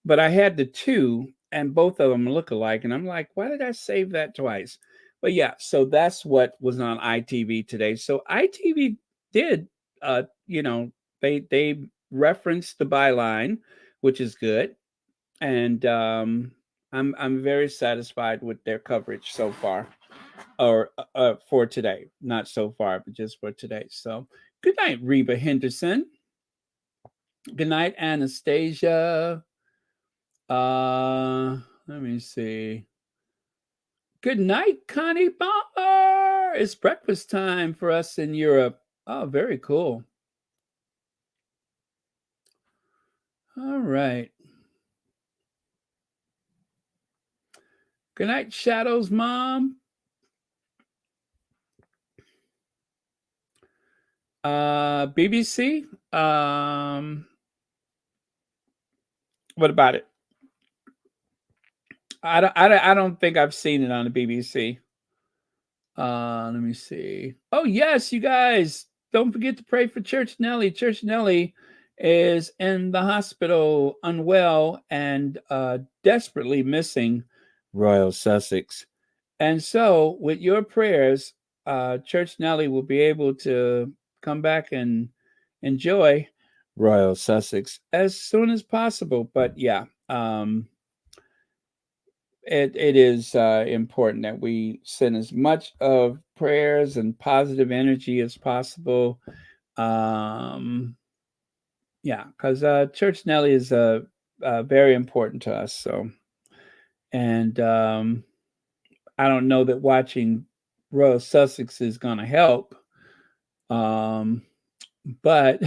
But I had the two, and both of them look alike, and I'm like, why did I save that twice? But yeah, so that's what was on ITV today. So ITV did, they referenced the Byline, which is good, and I'm very satisfied with their coverage so far, or for today. Not so far, but just for today. So good night, Reba Henderson. Good night, Anastasia. Let me see. Good night, Connie Bomber. are. It's breakfast time for us in Europe. Oh, very cool. All right. Good night, Shadows Mom. BBC. What about it? I don't think I've seen it on the BBC. Let me see. Oh yes, you guys, don't forget to pray for Church Nellie. Church Nellie is in the hospital, unwell, and desperately missing Royal Sussex. And so, with your prayers, Church Nellie will be able to come back and enjoy Royal Sussex as soon as possible. But yeah, it is important that we send as much of prayers and positive energy as possible. Yeah, because Church Nellie is very important to us. So, and I don't know that watching Royal Sussex is going to help. But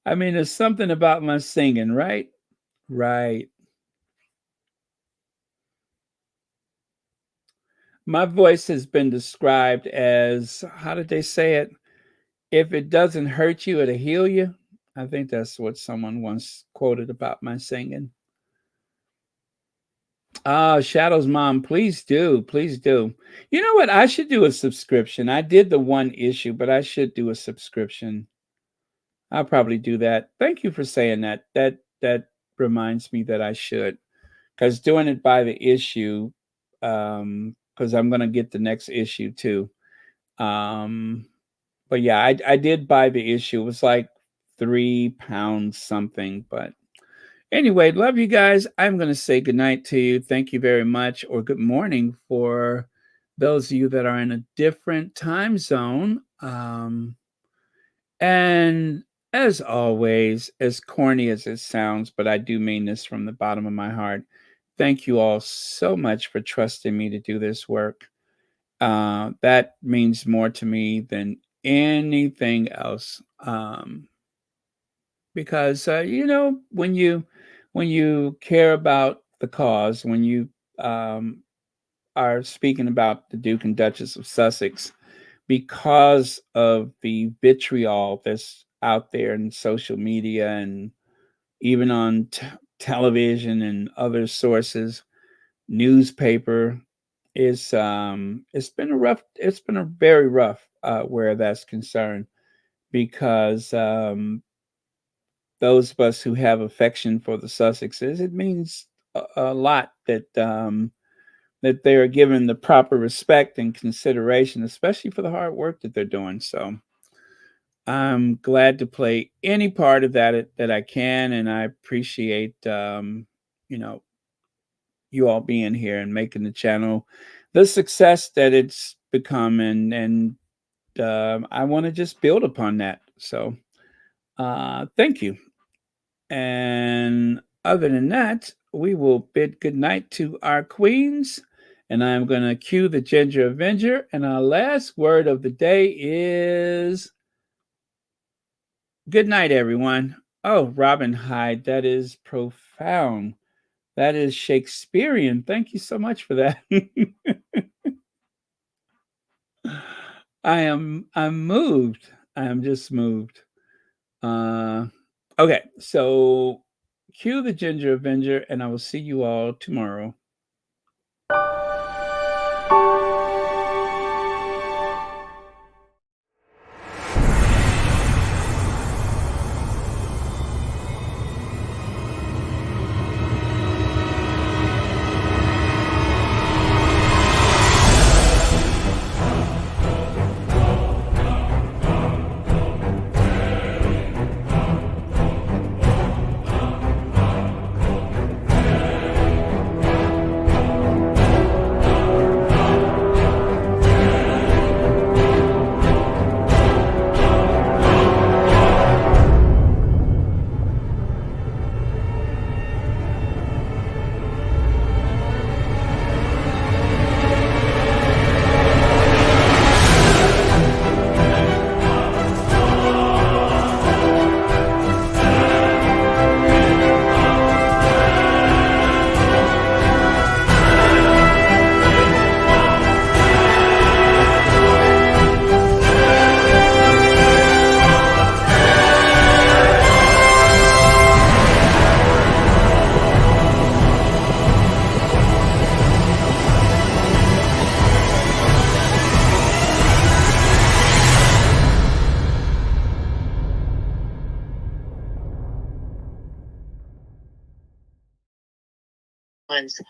I mean, there's something about my singing, right? Right. My voice has been described as, how did they say it? If it doesn't hurt you, it'll heal you. I think that's what someone once quoted about my singing. Shadow's Mom, please do. Please do. You know what? I should do a subscription. I did the one issue, but I should do a subscription. I'll probably do that. Thank you for saying that. That reminds me that I should. Because doing it by the issue, because I'm going to get the next issue too. But yeah, I did buy the issue. It was like £3 something. But anyway, love you guys. I'm going to say goodnight to you. Thank you very much, or good morning for those of you that are in a different time zone. And as always, as corny as it sounds, but I do mean this from the bottom of my heart, thank you all so much for trusting me to do this work. That means more to me than anything else. Because you know, when you care about the cause, when you are speaking about the Duke and Duchess of Sussex, because of the vitriol that's out there in social media and even on television and other sources, newspaper, it's been a very rough where that's concerned, because those of us who have affection for the Sussexes, it means a lot that that they are given the proper respect and consideration, especially for the hard work that they're doing. So I'm glad to play any part of that I can, and I appreciate you know, you all being here and making the channel the success that it's become, and I want to just build upon that. So thank you. And other than that, we will bid goodnight to our queens. And I'm going to cue the Ginger Avenger. And our last word of the day is good night, everyone. Oh, Robin Hyde, that is profound. That is Shakespearean. Thank you so much for that. I'm moved. I am just moved. Okay, so cue the Ginger Avenger, and I will see you all tomorrow. months